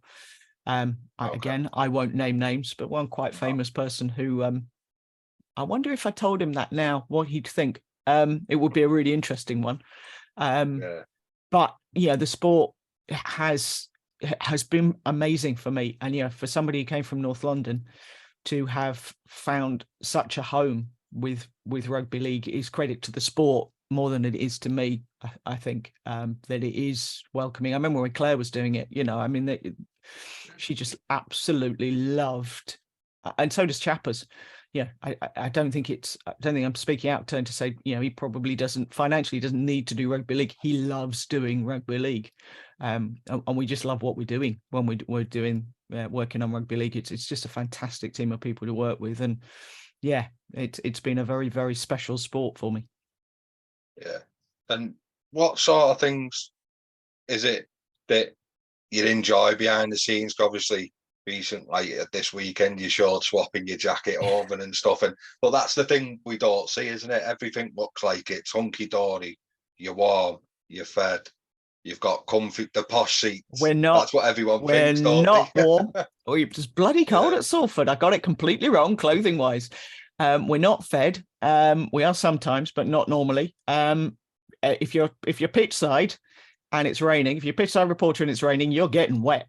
Again, I won't name names, but one quite famous person who, I wonder if I told him that now, what he'd think. It would be a really interesting one. But yeah, the sport has been amazing for me. And, you know, for somebody who came from North London to have found such a home with rugby league is credit to the sport more than it is to me. I think that it is welcoming. I remember when Claire was doing it, you know, I mean, she just absolutely loved, and so does Chappers. Yeah, I don't think I'm speaking out of turn to say, you know, he probably financially doesn't need to do rugby league. He loves doing rugby league. And we just love what we're doing when we're doing working on rugby league. It's just a fantastic team of people to work with. And yeah, it's been a very, very special sport for me. Yeah. And what sort of things is it that you enjoy behind the scenes? Obviously, like this weekend, you showed swapping your jacket over and stuff, but that's the thing we don't see, isn't it? Everything looks like it's hunky dory. You're warm, you're fed, you've got comfy, the posh seats. We're not. That's what everyone we're thinks. Don't not they? warm. Oh, it's bloody cold at Salford. I got it completely wrong, clothing wise. We're not fed. We are sometimes, but not normally. If you're pitch side and it's raining, if you're pitch side reporter and it's raining, you're getting wet.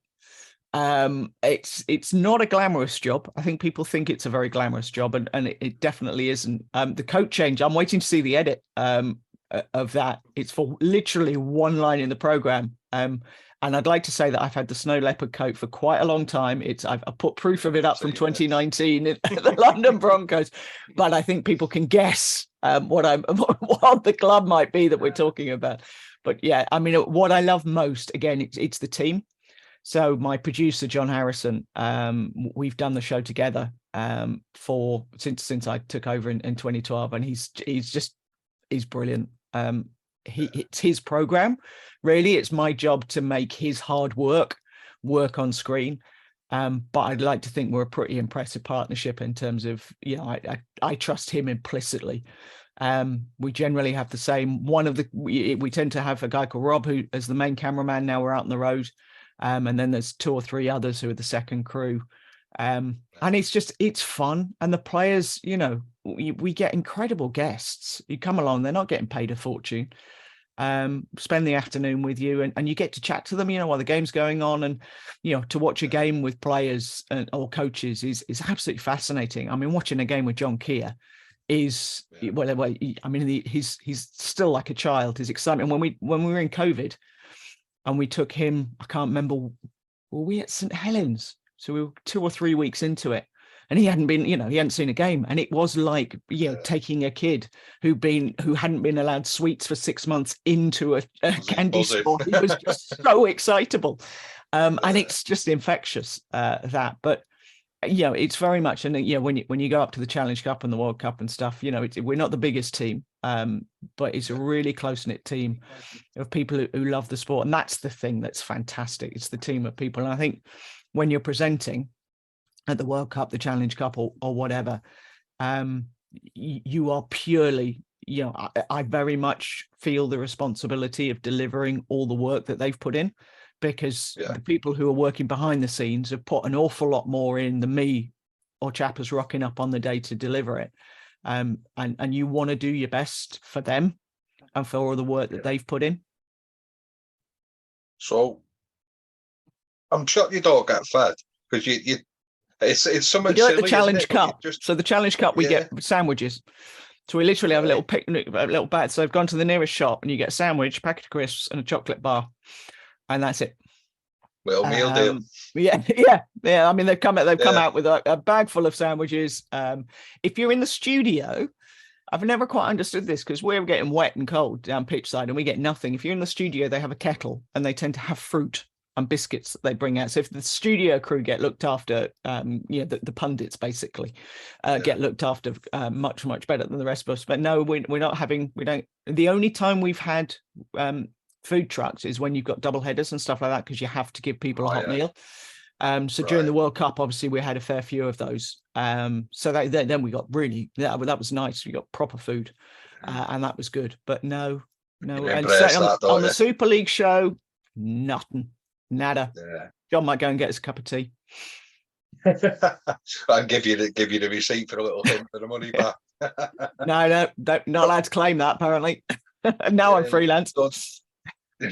It's not a glamorous job. I think people think it's a very glamorous job, and it definitely isn't. The coat change, I'm waiting to see the edit of that. It's for literally one line in the program. And I'd like to say that I've had the snow leopard coat for quite a long time. I've put proof of it up from 2019 in the London Broncos, but I think people can guess what the club might be that we're talking about. But yeah, I mean, what I love most, again, it's the team. So my producer, John Harrison, we've done the show together since I took over in 2012, and he's brilliant. It's his program. Really, it's my job to make his hard work on screen. But I'd like to think we're a pretty impressive partnership in terms of, you know, I trust him implicitly. We generally have the same. We tend to have a guy called Rob, who is the main cameraman. Now we're out on the road. And then there's 2 or 3 others who are the second crew. And it's fun. And the players, you know, we get incredible guests. You come along, they're not getting paid a fortune. Spend the afternoon with you and you get to chat to them, you know, while the game's going on. And, you know, to watch a game with players or coaches is absolutely fascinating. I mean, watching a game with John Keir is, I mean, he's still like a child. His excitement when we were in COVID, and we took him, I can't remember, were we at St Helens? So we were 2 or 3 weeks into it, and he hadn't seen a game. And it was like, you know, taking a kid who hadn't been allowed sweets for 6 months into a candy store. He was just so excitable. And it's just infectious, that. But, you know, it's very much, and, you know, when you go up to the Challenge Cup and the World Cup and stuff, you know, we're not the biggest team, but it's a really close-knit team of people who love the sport. And that's the thing that's fantastic. It's the team of people. And I think when you're presenting at the World Cup, the Challenge Cup or whatever, you are purely, you know, I very much feel the responsibility of delivering all the work that they've put in, because the people who are working behind the scenes have put an awful lot more in than me or Chappers rocking up on the day to deliver it. And you want to do your best for them and for all the work that they've put in. So I'm sure you don't get fed, because it's something we do silly, at the Challenge Cup. So the Challenge Cup, we get sandwiches. So we literally have a little picnic, a little bag. So I've gone to the nearest shop and you get a sandwich, packet of crisps and a chocolate bar. And that's it. Little meal deal. Yeah. I mean, they've come out with a bag full of sandwiches. If you're in the studio, I've never quite understood this, because we're getting wet and cold down pitch side and we get nothing. If you're in the studio, they have a kettle and they tend to have fruit and biscuits that they bring out. So if the studio crew get looked after, the pundits basically get looked after much, much better than the rest of us. But no, we're not having, the only time we've had food trucks is when you've got double headers and stuff like that, because you have to give people a hot meal. So during the World Cup, obviously we had a fair few of those. So then we got really, that was nice. We got proper food, and that was good. But no, and so on the Super League show, nothing, nada. Yeah. John might go and get us a cup of tea. I'll give you the receipt for a little hint for the money back. No, not allowed to claim that apparently. Now I'm freelance. So do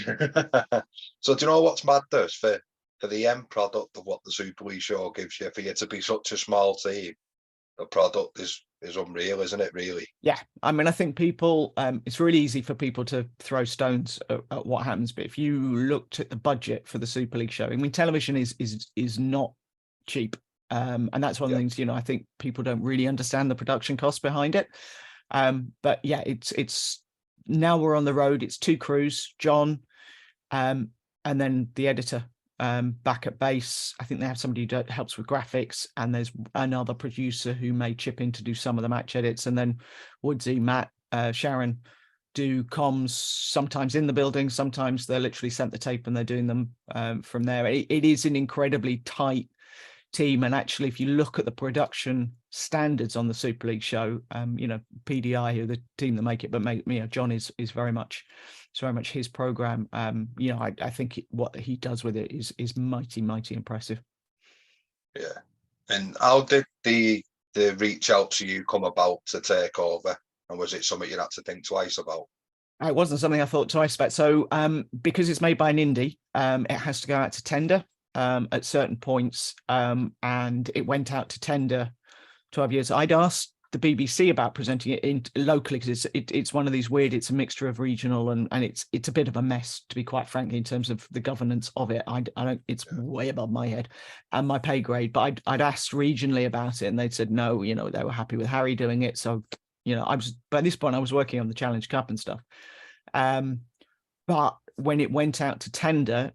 you know what's mad this for the end product of what the Super League show gives you, for you to be such a small team, the product is unreal, isn't it, really? Yeah, I mean, I think people, it's really easy for people to throw stones at what happens, but if you looked at the budget for the Super League show, I mean, television is not cheap, and that's one of the things, I think people don't really understand the production costs behind it. But yeah, it's now we're on the road. It's 2 crews, John, and then the editor back at base. I think they have somebody who helps with graphics, and there's another producer who may chip in to do some of the match edits, and then Woodsy, Matt, Sharon do comms, sometimes in the building, sometimes they're literally sent the tape and they're doing them from there. It is an incredibly tight team, and actually if you look at the production standards on the Super League show, PDI, who are the team that make it, but John is very much his program. I think what he does with it is mighty impressive. Yeah. And how did the reach out to you come about to take over, and was it something you had to think twice about? It wasn't something I thought twice about. So because it's made by an indie, it has to go out to tender at certain points, and it went out to tender 12 years. I'd asked the BBC about presenting it in locally, because it's one of these weird, it's a mixture of regional and it's a bit of a mess, to be quite frankly, in terms of the governance of it. I don't, it's way above my head and my pay grade, but I'd asked regionally about it, and they'd said no, they were happy with Harry doing it. So I was, by this point I was working on the Challenge Cup and stuff, but when it went out to tender,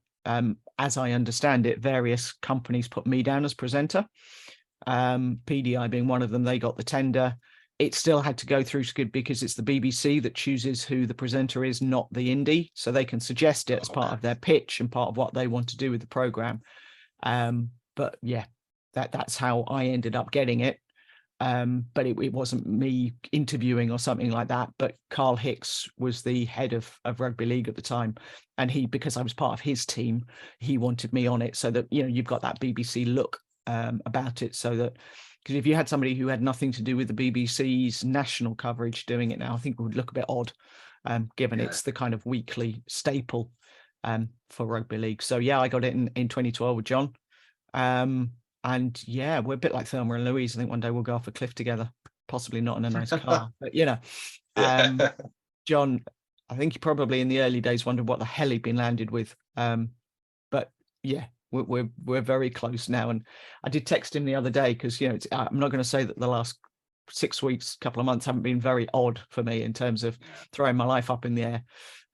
as I understand it, various companies put me down as presenter, PDI being one of them. They got the tender. It still had to go through Skid, because it's the BBC that chooses who the presenter is, not the indie. So they can suggest it as part of their pitch and part of what they want to do with the program. But yeah, that's how I ended up getting it. But it wasn't me interviewing or something like that. But Carl Hicks was the head of rugby league at the time, and because I was part of his team, he wanted me on it, so that you've got that BBC look about it. So that, because if you had somebody who had nothing to do with the BBC's national coverage doing it now, I think it would look a bit odd, given it's the kind of weekly staple for rugby league. So yeah, I got it in 2012 with John. And yeah, we're a bit like Thelma and Louise. I think one day we'll go off a cliff together, possibly not in a nice car, but John, I think he probably in the early days wondered what the hell he'd been landed with. But yeah, we're very close now. And I did text him the other day, because I'm not going to say that the last 6 weeks, couple of months haven't been very odd for me in terms of throwing my life up in the air.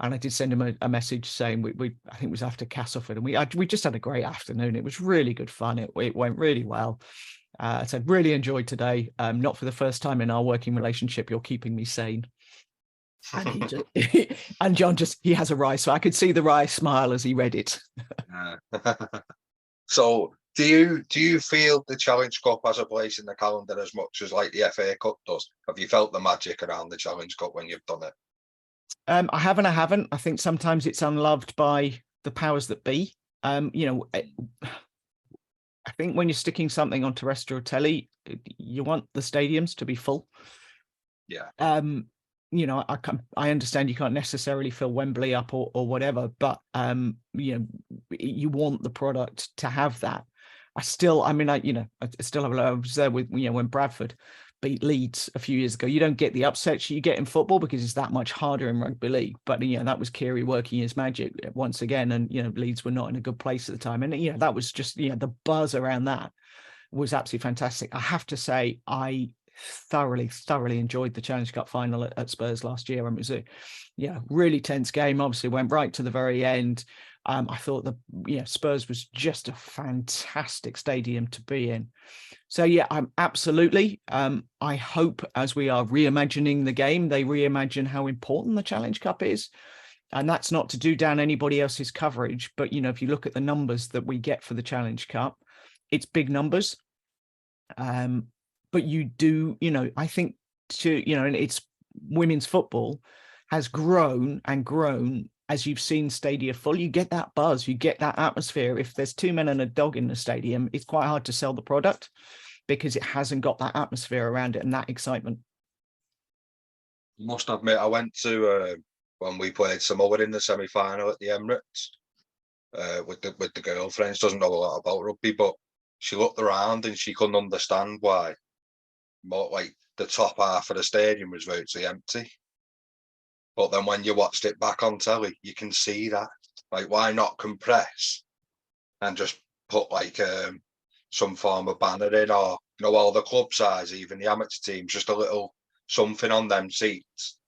And I did send him a message saying I think it was after Castleford, and we just had a great afternoon. It was really good fun. It went really well. I said, really enjoyed today. Not for the first time in our working relationship, you're keeping me sane. And he just, and John he has a wry, so I could see the wry smile as he read it. So do you feel the Challenge Cup has a place in the calendar as much as like the FA Cup does? Have you felt the magic around the Challenge Cup when you've done it? I haven't. I think sometimes it's unloved by the powers that be. I think when you're sticking something on terrestrial telly, you want the stadiums to be full. Yeah. I understand you can't necessarily fill Wembley up or whatever, but you want the product to have that. I still have I was there with when Bradford beat Leeds a few years ago. You don't get the upsets you get in football because it's that much harder in rugby league. But that was Kiri working his magic once again, and Leeds were not in a good place at the time, and that was just the buzz around that was absolutely fantastic. I have to say, I thoroughly enjoyed the Challenge Cup final at Spurs last year, and it was a really tense game. Obviously went right to the very end. I thought Spurs was just a fantastic stadium to be in. So yeah, I'm absolutely. I hope as we are reimagining the game, they reimagine how important the Challenge Cup is. And that's not to do down anybody else's coverage, but if you look at the numbers that we get for the Challenge Cup, it's big numbers. But you do, I think and it's women's football has grown and grown as you've seen stadia full. You get that buzz, you get that atmosphere. If there's 2 men and a dog in the stadium, it's quite hard to sell the product because it hasn't got that atmosphere around it and that excitement. I must admit, I went to when we played Samoa in the semi-final at the Emirates with the girlfriend. She doesn't know a lot about rugby, but she looked around and she couldn't understand why the top half of the stadium was virtually empty. But then when you watched it back on telly, you can see that. Like, why not compress and just put some form of banner in, or all the club size, even the amateur teams, just a little something on them seats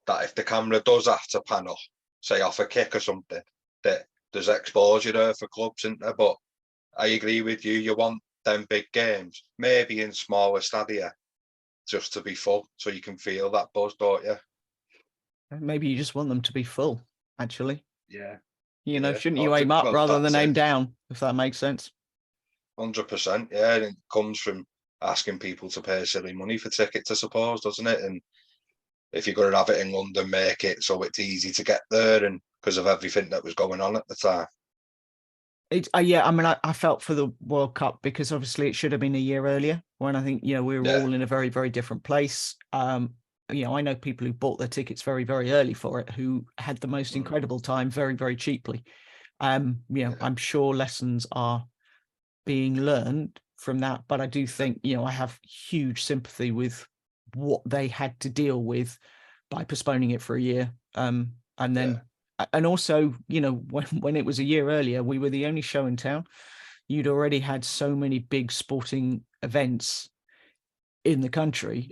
that if the camera does have to pan up, say off a kick or something, that there's exposure there for clubs, isn't there? But I agree with you. You want them big games, maybe in smaller stadia, just to be full, so you can feel that buzz, don't you? Maybe you just want them to be full, actually. Yeah. Shouldn't you aim up rather than aim down, if that makes sense? 100%, yeah. And it comes from asking people to pay silly money for tickets, I suppose, doesn't it? And if you're going to have it in London, make it so it's easy to get there, and because of everything that was going on at the time. I felt for the World Cup because obviously it should have been a year earlier, when I think, we were all in a very, very different place. I know people who bought their tickets very, very early for it, who had the most incredible time very, very cheaply. I'm sure lessons are being learned from that, but I do think, I have huge sympathy with what they had to deal with by postponing it for a year. And also, when it was a year earlier, we were the only show in town. You'd already had so many big sporting events in the country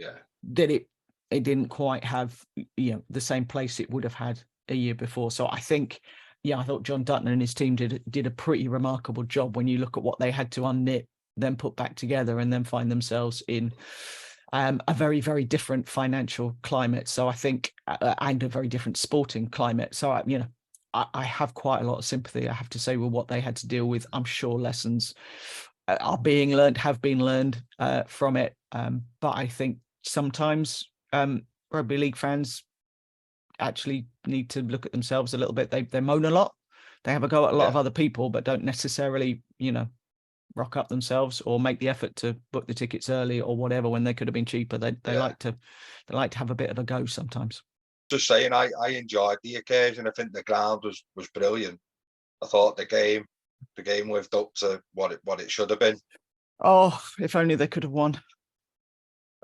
that it didn't quite have, the same place it would have had a year before. So I think, I thought John Dutton and his team did a pretty remarkable job when you look at what they had to unknit, then put back together, and then find themselves in a very, very different financial climate. So I think, and a very different sporting climate. So, I have quite a lot of sympathy, I have to say, with what they had to deal with. I'm sure lessons are being learned, have been learned from it. But I think sometimes rugby league fans actually need to look at themselves a little bit. They moan a lot. They have a go at a lot of other people, but don't necessarily, rock up themselves or make the effort to book the tickets early or whatever when they could have been cheaper. They like to have a bit of a go sometimes. Just saying, I enjoyed the occasion. I think the ground was brilliant. I thought the game lived up to what it should have been. Oh, if only they could have won.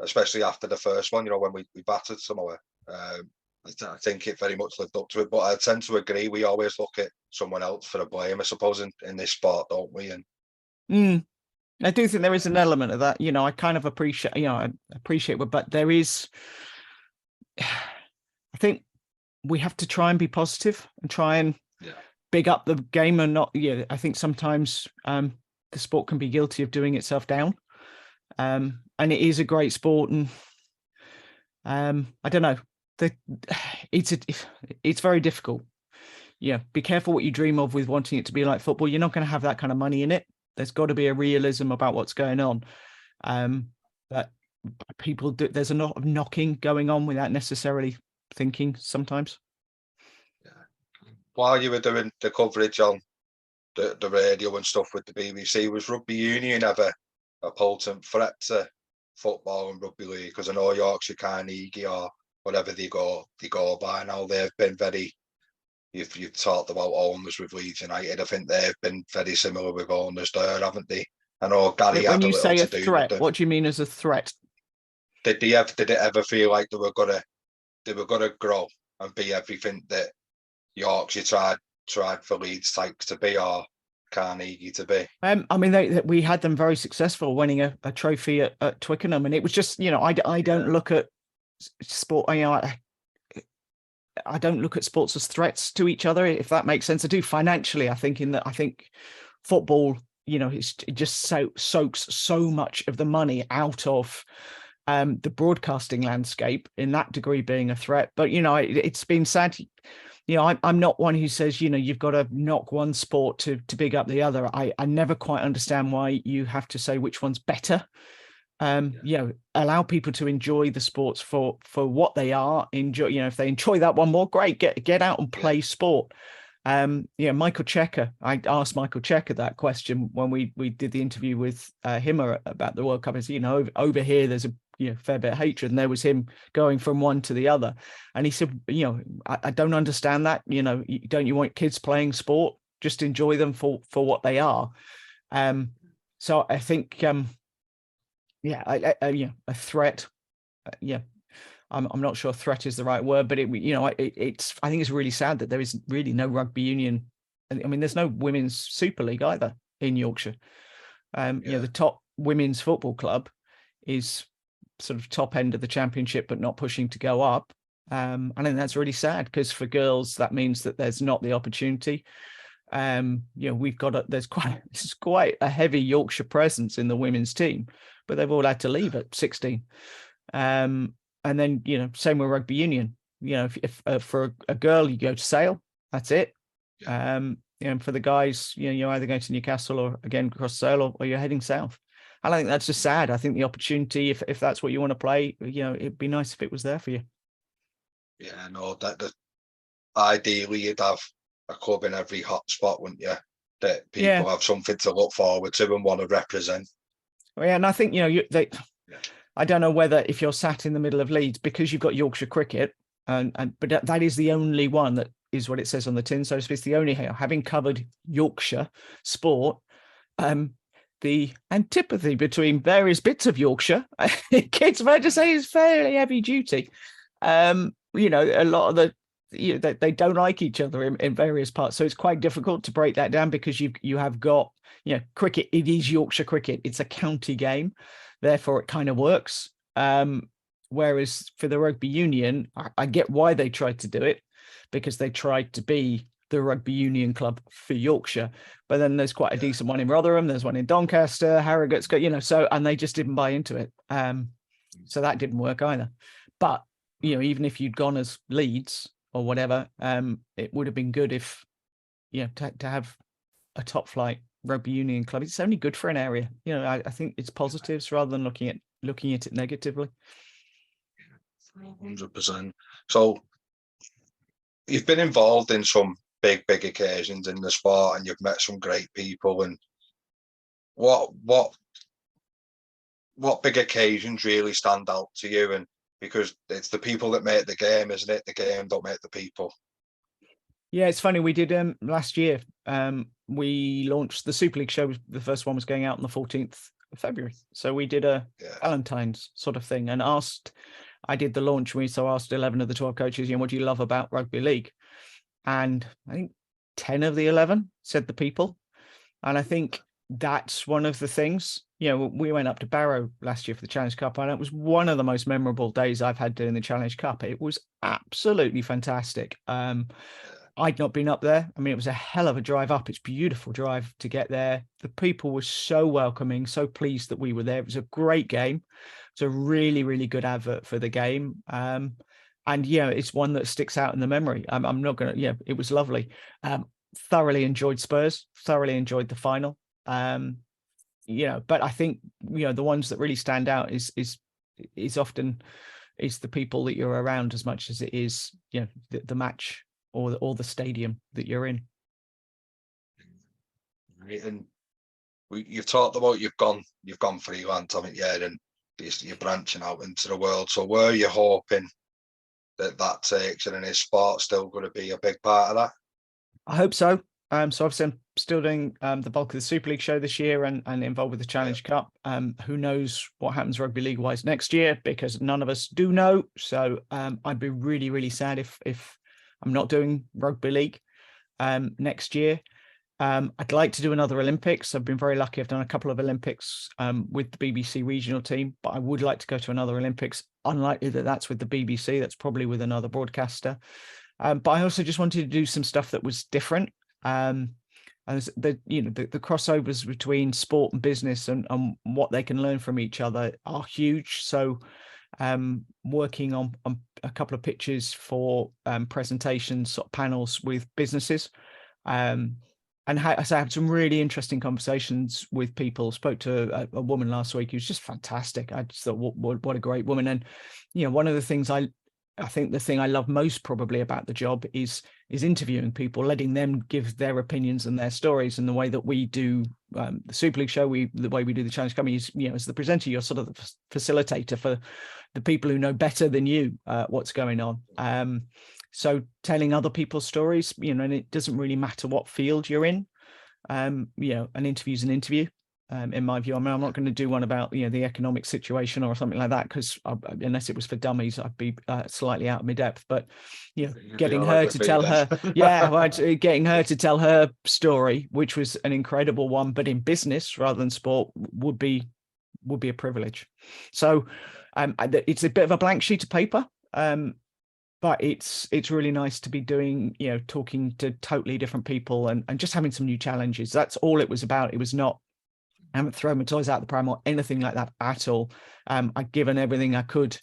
Especially after the first one, when we battered Samoa. I think it very much lived up to it. But I tend to agree. We always look at someone else for the blame, I suppose, in this sport, don't we? And I do think there is an element of that. I kind of appreciate, I appreciate it, but there is. I think we have to try and be positive and try and big up the game, and not. I think sometimes the sport can be guilty of doing itself down. And it is a great sport, and I don't know. It's very difficult. Be careful what you dream of with wanting it to be like football. You're not going to have that kind of money in it. There's got to be a realism about what's going on. But people do. There's a lot of knocking going on without necessarily thinking sometimes. While you were doing the coverage on the radio and stuff with the BBC, was rugby union ever a potent threat to football and rugby league? Because I know Yorkshire, Carnegie, or whatever they go by now, they've been very. You've talked about owners with Leeds United. I think they've been very similar with owners there, haven't they? I know Gary had a little to do with them. When you say a threat, what do you mean as a threat? Did it ever feel like they were gonna grow and be everything that Yorkshire tried for Leeds types to be, or Carnegie to be? We had them very successful, winning a trophy at Twickenham, and it was just, I don't look at sport. I don't look at sports as threats to each other, if that makes sense. I do financially. I think football, it just soaks so much of the money out of the broadcasting landscape, in that degree being a threat. But it's been sad. I'm not one who says, you've got to knock one sport to big up the other. I never quite understand why you have to say which one's better. Allow people to enjoy the sports for what they are. Enjoy, if they enjoy that one more, great, get out and play sport. Michael Checker, I asked Michael Checker that question when we did the interview with him about the World Cup. I said, over here there's a fair bit of hatred, and there was him going from one to the other. And he said, I don't understand that. Don't you want kids playing sport? Just enjoy them for what they are. So I think, a threat. I'm not sure threat is the right word, but I think it's really sad that there is really no rugby union. I mean, there's no women's Super League either in Yorkshire. The top women's football club is sort of top end of the championship, but not pushing to go up. I think that's really sad, because for girls, that means that there's not the opportunity. We've got there's quite a heavy Yorkshire presence in the women's team, but they've all had to leave at 16. And then, same with rugby union. If for a girl, you go to Sale, that's it. And for the guys, you're either going to Newcastle or again across Sale, or you're heading south. And I think that's just sad. I think the opportunity, if that's what you want to play, it'd be nice if it was there for you. Yeah, no, that ideally you'd have a club in every hot spot, wouldn't you? That people have something to look forward to and want to represent. Well, and I think I don't know whether if you're sat in the middle of Leeds, because you've got Yorkshire cricket, but that is the only one that is what it says on the tin. So it's the only, having covered Yorkshire sport, the antipathy between various bits of Yorkshire, kids fair to say, is fairly heavy duty. A lot of they don't like each other in various parts. So it's quite difficult to break that down, because you have got, cricket, it is Yorkshire cricket. It's a county game. Therefore, it kind of works. Whereas for the rugby union, I get why they tried to do it, because they tried to be the rugby union club for Yorkshire. But then there's quite a decent one in Rotherham. There's one in Doncaster, Harrogate's got, and they just didn't buy into it. So that didn't work either. But, even if you'd gone as Leeds or whatever, it would have been good if, to have a top flight rugby union club. It's only good for an area. I think it's positives rather than looking at it negatively. 100%. So you've been involved in some big occasions in the sport, and you've met some great people. And what big occasions really stand out to you? And because it's the people that make the game, isn't it? The game don't make the people. Yeah, it's funny. We did last year. We launched the Super League show. The first one was going out on the 14th of February. So we did a Valentine's sort of thing, and I did the launch. We asked 11 of the 12 coaches, what do you love about rugby league? And I think 10 of the 11 said the people. And I think that's one of the things. We went up to Barrow last year for the Challenge Cup, and it was one of the most memorable days I've had doing the Challenge Cup. It was absolutely fantastic. I'd not been up there. I mean, it was a hell of a drive up. It's a beautiful drive to get there. The people were so welcoming, so pleased that we were there. It was a great game. It's a really, really good advert for the game. And it's one that sticks out in the memory. I'm not going to, it was lovely. Thoroughly enjoyed Spurs, thoroughly enjoyed the final. But I think, the ones that really stand out is often the people that you're around as much as it is, the match or the stadium that you're in. And you've talked about you've gone freelance, haven't you? And you're branching out into the world. So were you hoping that takes, and is sport still going to be a big part of that? I hope so. So obviously I'm still doing the bulk of the Super League show this year and involved with the Challenge Cup. Who knows what happens rugby league wise next year, because none of us do know. So I'd be really, really sad if I'm not doing rugby league next year. I'd like to do another Olympics. I've been very lucky. I've done a couple of Olympics with the BBC regional team, but I would like to go to another Olympics. Unlikely that that's with the BBC. That's probably with another broadcaster. But I also just wanted to do some stuff that was different. And the crossovers between sport and business and what they can learn from each other are huge. So working on a couple of pitches for presentations, sort of panels with businesses. And I had some really interesting conversations with people. Spoke to a woman last week who's just fantastic. I just thought, what a great woman. And, one of the things I think the thing I love most probably about the job is interviewing people, letting them give their opinions and their stories. And the way that we do the Super League show, the way we do the Challenge Cup is, as the presenter, you're sort of the facilitator for the people who know better than you what's going on. So telling other people's stories, and it doesn't really matter what field you're in. An interview is an interview. In my view, I mean, I'm not going to do one about the economic situation or something like that, because unless it was for dummies, I'd be slightly out of my depth. But getting her to tell her, getting her to tell her story, which was an incredible one, but in business rather than sport, would be a privilege. So it's a bit of a blank sheet of paper, but it's really nice to be doing, talking to totally different people and just having some new challenges. That's all it was about. It was not, I haven't thrown my toys out the pram or anything like that at all. I'd given everything I could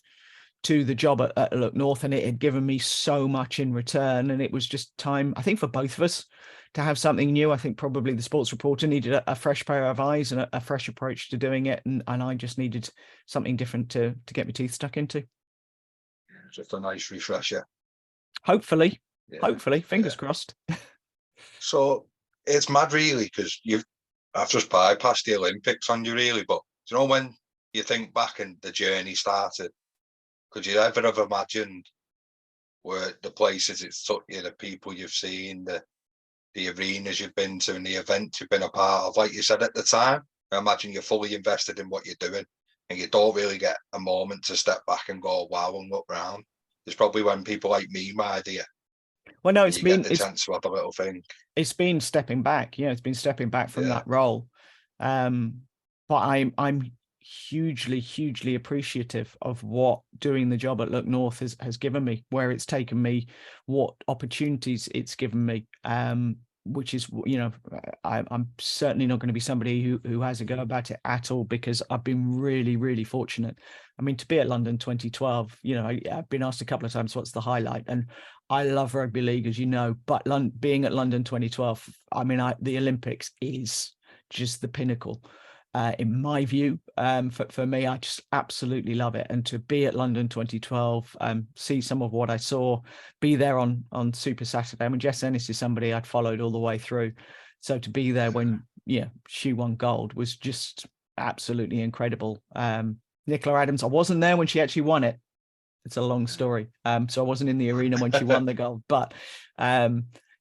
to the job at Look North, and it had given me so much in return. And it was just time, I think, for both of us to have something new. I think probably the sports reporter needed a fresh pair of eyes and a fresh approach to doing it. And I just needed something different to get my teeth stuck into. Just a nice refresher. Hopefully, fingers crossed. So it's mad, really, because I've just bypassed the Olympics on you, really. But when you think back and the journey started, could you ever have imagined where the places it's took you, the people you've seen, the arenas you've been to, and the events you've been a part of? Like you said at the time, I imagine you're fully invested in what you're doing, and you don't really get a moment to step back and go, wow, and look round. It's probably when people like me, my dear. Well, no, it's been the chance to have a little thing. It's been stepping back. It's been stepping back from that role. But I'm hugely appreciative of what doing the job at Look North has given me, where it's taken me, what opportunities it's given me. Which is, I'm certainly not going to be somebody who has a go about it at all, because I've been really fortunate. I mean, to be at London 2012, I've been asked a couple of times, what's the highlight? And I love rugby league, as you know, but being at London 2012, I mean, the Olympics is just the pinnacle. In my view, for me, I just absolutely love it. And to be at London 2012, see some of what I saw, be there on Super Saturday. I mean, Jess Ennis is somebody I'd followed all the way through. So to be there when, she won gold was just absolutely incredible. Nicola Adams, I wasn't there when she actually won it. It's a long story. So I wasn't in the arena when she won the gold, but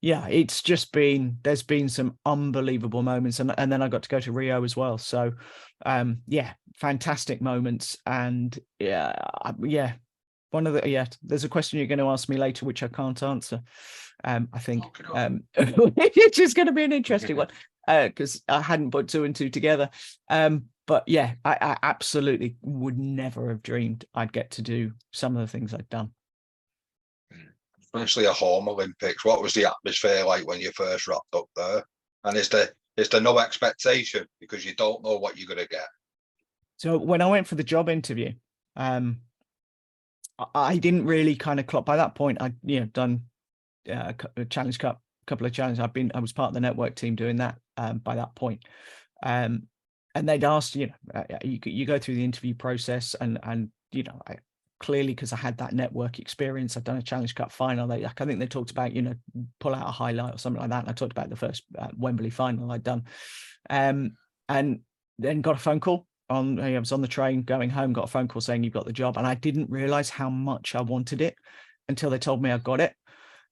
it's just there's been some unbelievable moments, and then I got to go to Rio as well. So fantastic moments. And one of there's a question you're going to ask me later which I can't answer. I think which is going to be an interesting one, because I hadn't put two and two together. But I absolutely would never have dreamed I'd get to do some of the things I'd done. Especially a home Olympics. What was the atmosphere like when you first rocked up there? And is there no expectation because you don't know what you're going to get? So when I went for the job interview, I didn't really kind of clock. By that point, I'd done a Challenge Cup, a couple of challenges. I was part of the network team doing that by that point. And they'd asked, you go through the interview process, and I clearly, because I had that network experience, I'd done a Challenge Cup final. I think they talked about, pull out a highlight or something like that. And I talked about the first Wembley final I'd done. And then got a phone call I was on the train going home, got a phone call saying you've got the job. And I didn't realize how much I wanted it until they told me I got it.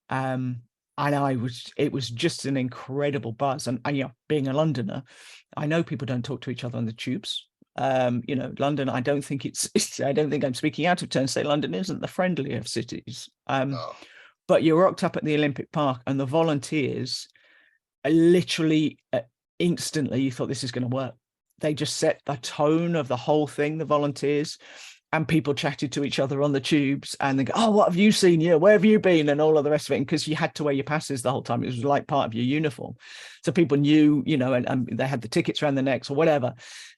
And it was just an incredible buzz. And being a Londoner, I know people don't talk to each other on the tubes. London, I don't think I don't think I'm speaking out of turn to say London isn't the friendlier of cities. But you rocked up at the Olympic Park, and the volunteers literally instantly, you thought this is going to work. They just set the tone of the whole thing, the volunteers, and people chatted to each other on the tubes, and they go, oh, what have you seen? Yeah, where have you been? And all of the rest of it. And because you had to wear your passes the whole time, it was like part of your uniform. So people knew, and they had the tickets around their necks or whatever.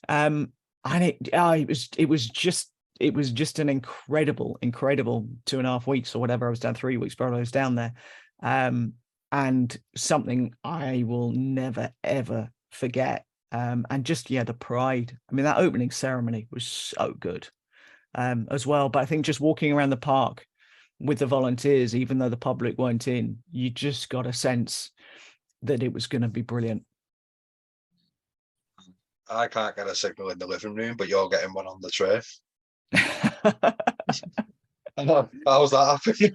And it was just just an incredible 2.5 weeks or whatever. I was down 3 weeks, but I was down there. And something I will never, ever forget. And just, the pride. I mean, that opening ceremony was so good as well. But I think just walking around the park with the volunteers, even though the public weren't in, you just got a sense that it was going to be brilliant. I can't get a signal in the living room, but you're getting one on the tray. How's that happening?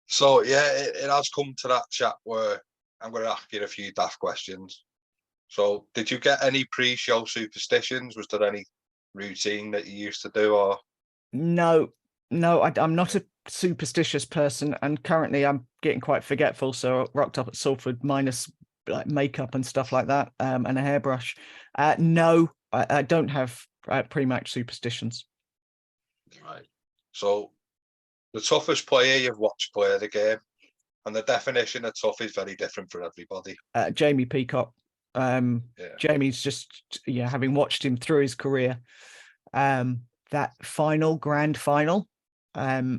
So yeah, it has come to that chat where I'm going to ask you a few daft questions. So did you get any pre-show superstitions? Was there any routine that you used to do, or? No, I'm not a superstitious person, and currently I'm getting quite forgetful. So I rocked up at Salford minus like makeup and stuff like that, and a hairbrush. No, I don't have pre-match superstitions. Right. So the toughest player you've watched play the game, and the definition of tough is very different for everybody. Jamie Peacock. Jamie's just, having watched him through his career, that grand final, I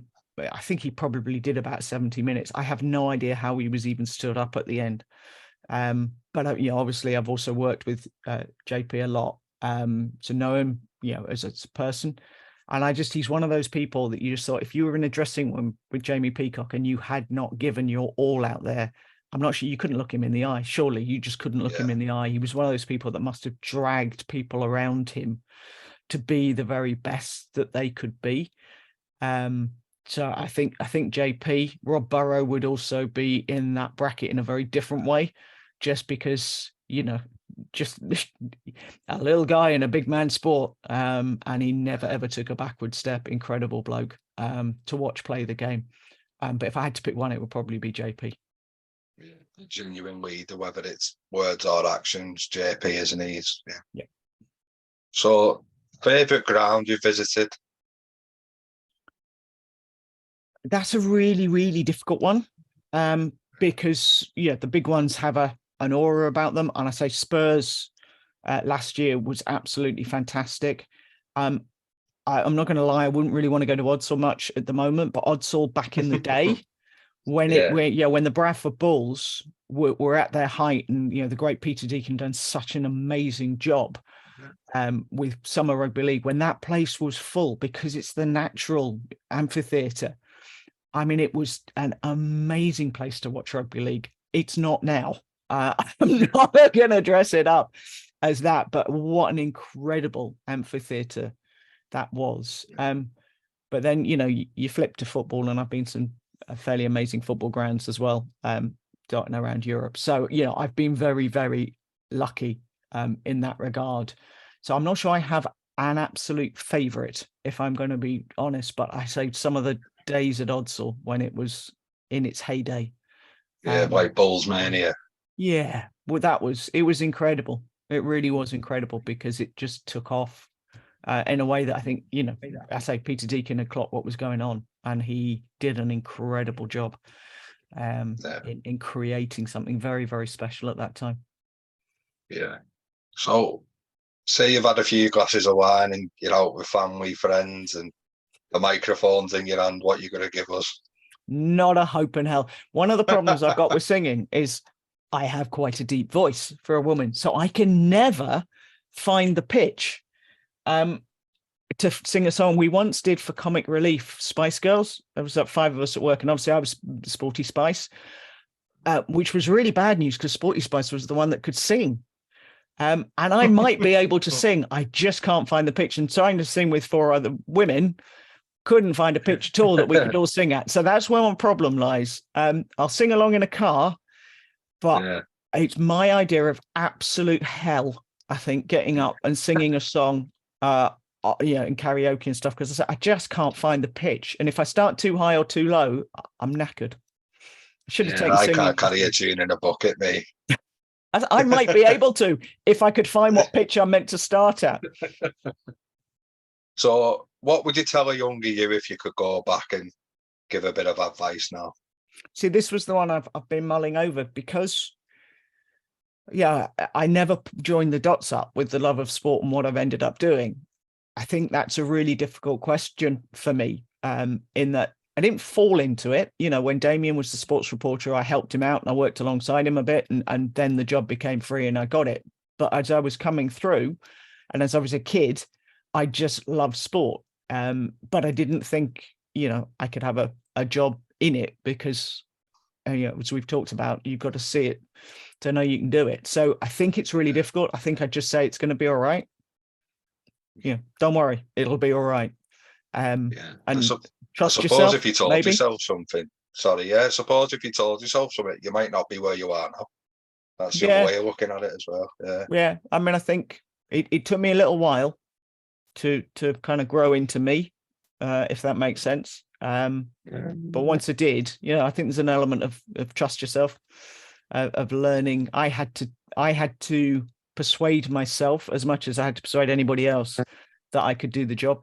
think he probably did about 70 minutes. I have no idea how he was even stood up at the end. But obviously I've also worked with JP a lot, to know him, as a person. And he's one of those people that you just thought, if you were in a dressing room with Jamie Peacock and you had not given your all out there, I'm not sure you couldn't look him in the eye. Surely you just couldn't look him in the eye. He was one of those people that must have dragged people around him to be the very best that they could be. So I think JP, Rob Burrow would also be in that bracket in a very different way, just because, just a little guy in a big man sport. And he never, ever took a backward step. Incredible bloke to watch play the game. But if I had to pick one, it would probably be JP. Yeah, genuine leader, whether it's words or actions, JP, isn't he? Yeah. So, favourite ground you visited? That's a really, really difficult one, because the big ones have an aura about them. And I say Spurs last year was absolutely fantastic. I'm not going to lie, I wouldn't really want to go to Odsal much at the moment, but Odsal back in the day, when the Bradford Bulls were at their height, and the great Peter Deacon done such an amazing job with summer rugby league, when that place was full because it's the natural amphitheatre. I mean, it was an amazing place to watch rugby league. It's not now. I'm not going to dress it up as that, but what an incredible amphitheatre that was. But then, you flip to football, and I've been some fairly amazing football grounds as well, dotting around Europe. So, I've been very, very lucky in that regard. So I'm not sure I have an absolute favourite, if I'm going to be honest, but I say some of the days at Odsal when it was in its heyday. Like Bulls Mania. Yeah, well, it was incredible. It really was incredible, because it just took off in a way that I think, I say Peter Deacon had clocked what was going on, and he did an incredible job in creating something very, very special at that time. Yeah. So, say you've had a few glasses of wine and you're out with family, friends, and the microphone's in your hand, what are you going to give us? Not a hope in hell. One of the problems I've got with singing is I have quite a deep voice for a woman, so I can never find the pitch to sing a song. We once did for Comic Relief, Spice Girls. There was 5 of us at work, and obviously I was Sporty Spice, which was really bad news because Sporty Spice was the one that could sing. And I might be able to sing. I just can't find the pitch. And trying to sing with 4 other women, couldn't find a pitch at all that we could all sing at. So that's where my problem lies. I'll sing along in a car, but it's my idea of absolute hell, I think, getting up and singing a song, in karaoke and stuff, because I just can't find the pitch. And if I start too high or too low, I'm knackered. I should have taken singing. I can't carry a tune in a bucket, me. I might be able to, if I could find what pitch I'm meant to start at. So what would you tell a younger you if you could go back and give a bit of advice now? See, this was the one I've been mulling over, because, I never joined the dots up with the love of sport and what I've ended up doing. I think that's a really difficult question for me, in that I didn't fall into it. You know, when Damien was the sports reporter, I helped him out and I worked alongside him a bit, and then the job became free and I got it. But as I was coming through and as I was a kid, I just loved sport. But I didn't think, you know, I could have a job in it because, you know, as we've talked about, you've got to see it to know you can do it. So I think it's really difficult. I think I'd just say it's going to be all right. Yeah, don't worry, it'll be all right. And I trust suppose yourself, if you told maybe. yourself something, sorry, yeah, I suppose if you told yourself something, you might not be where you are now. That's the other way of looking at it as well. Yeah. I mean, I think it took me a little while to kind of grow into me, if that makes sense. But once I did, you know, I think there's an element of trust yourself, of learning. I had to persuade myself as much as I had to persuade anybody else that I could do the job,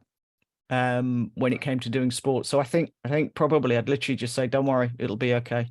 when it came to doing sports. So I think probably I'd literally just say, don't worry, it'll be okay.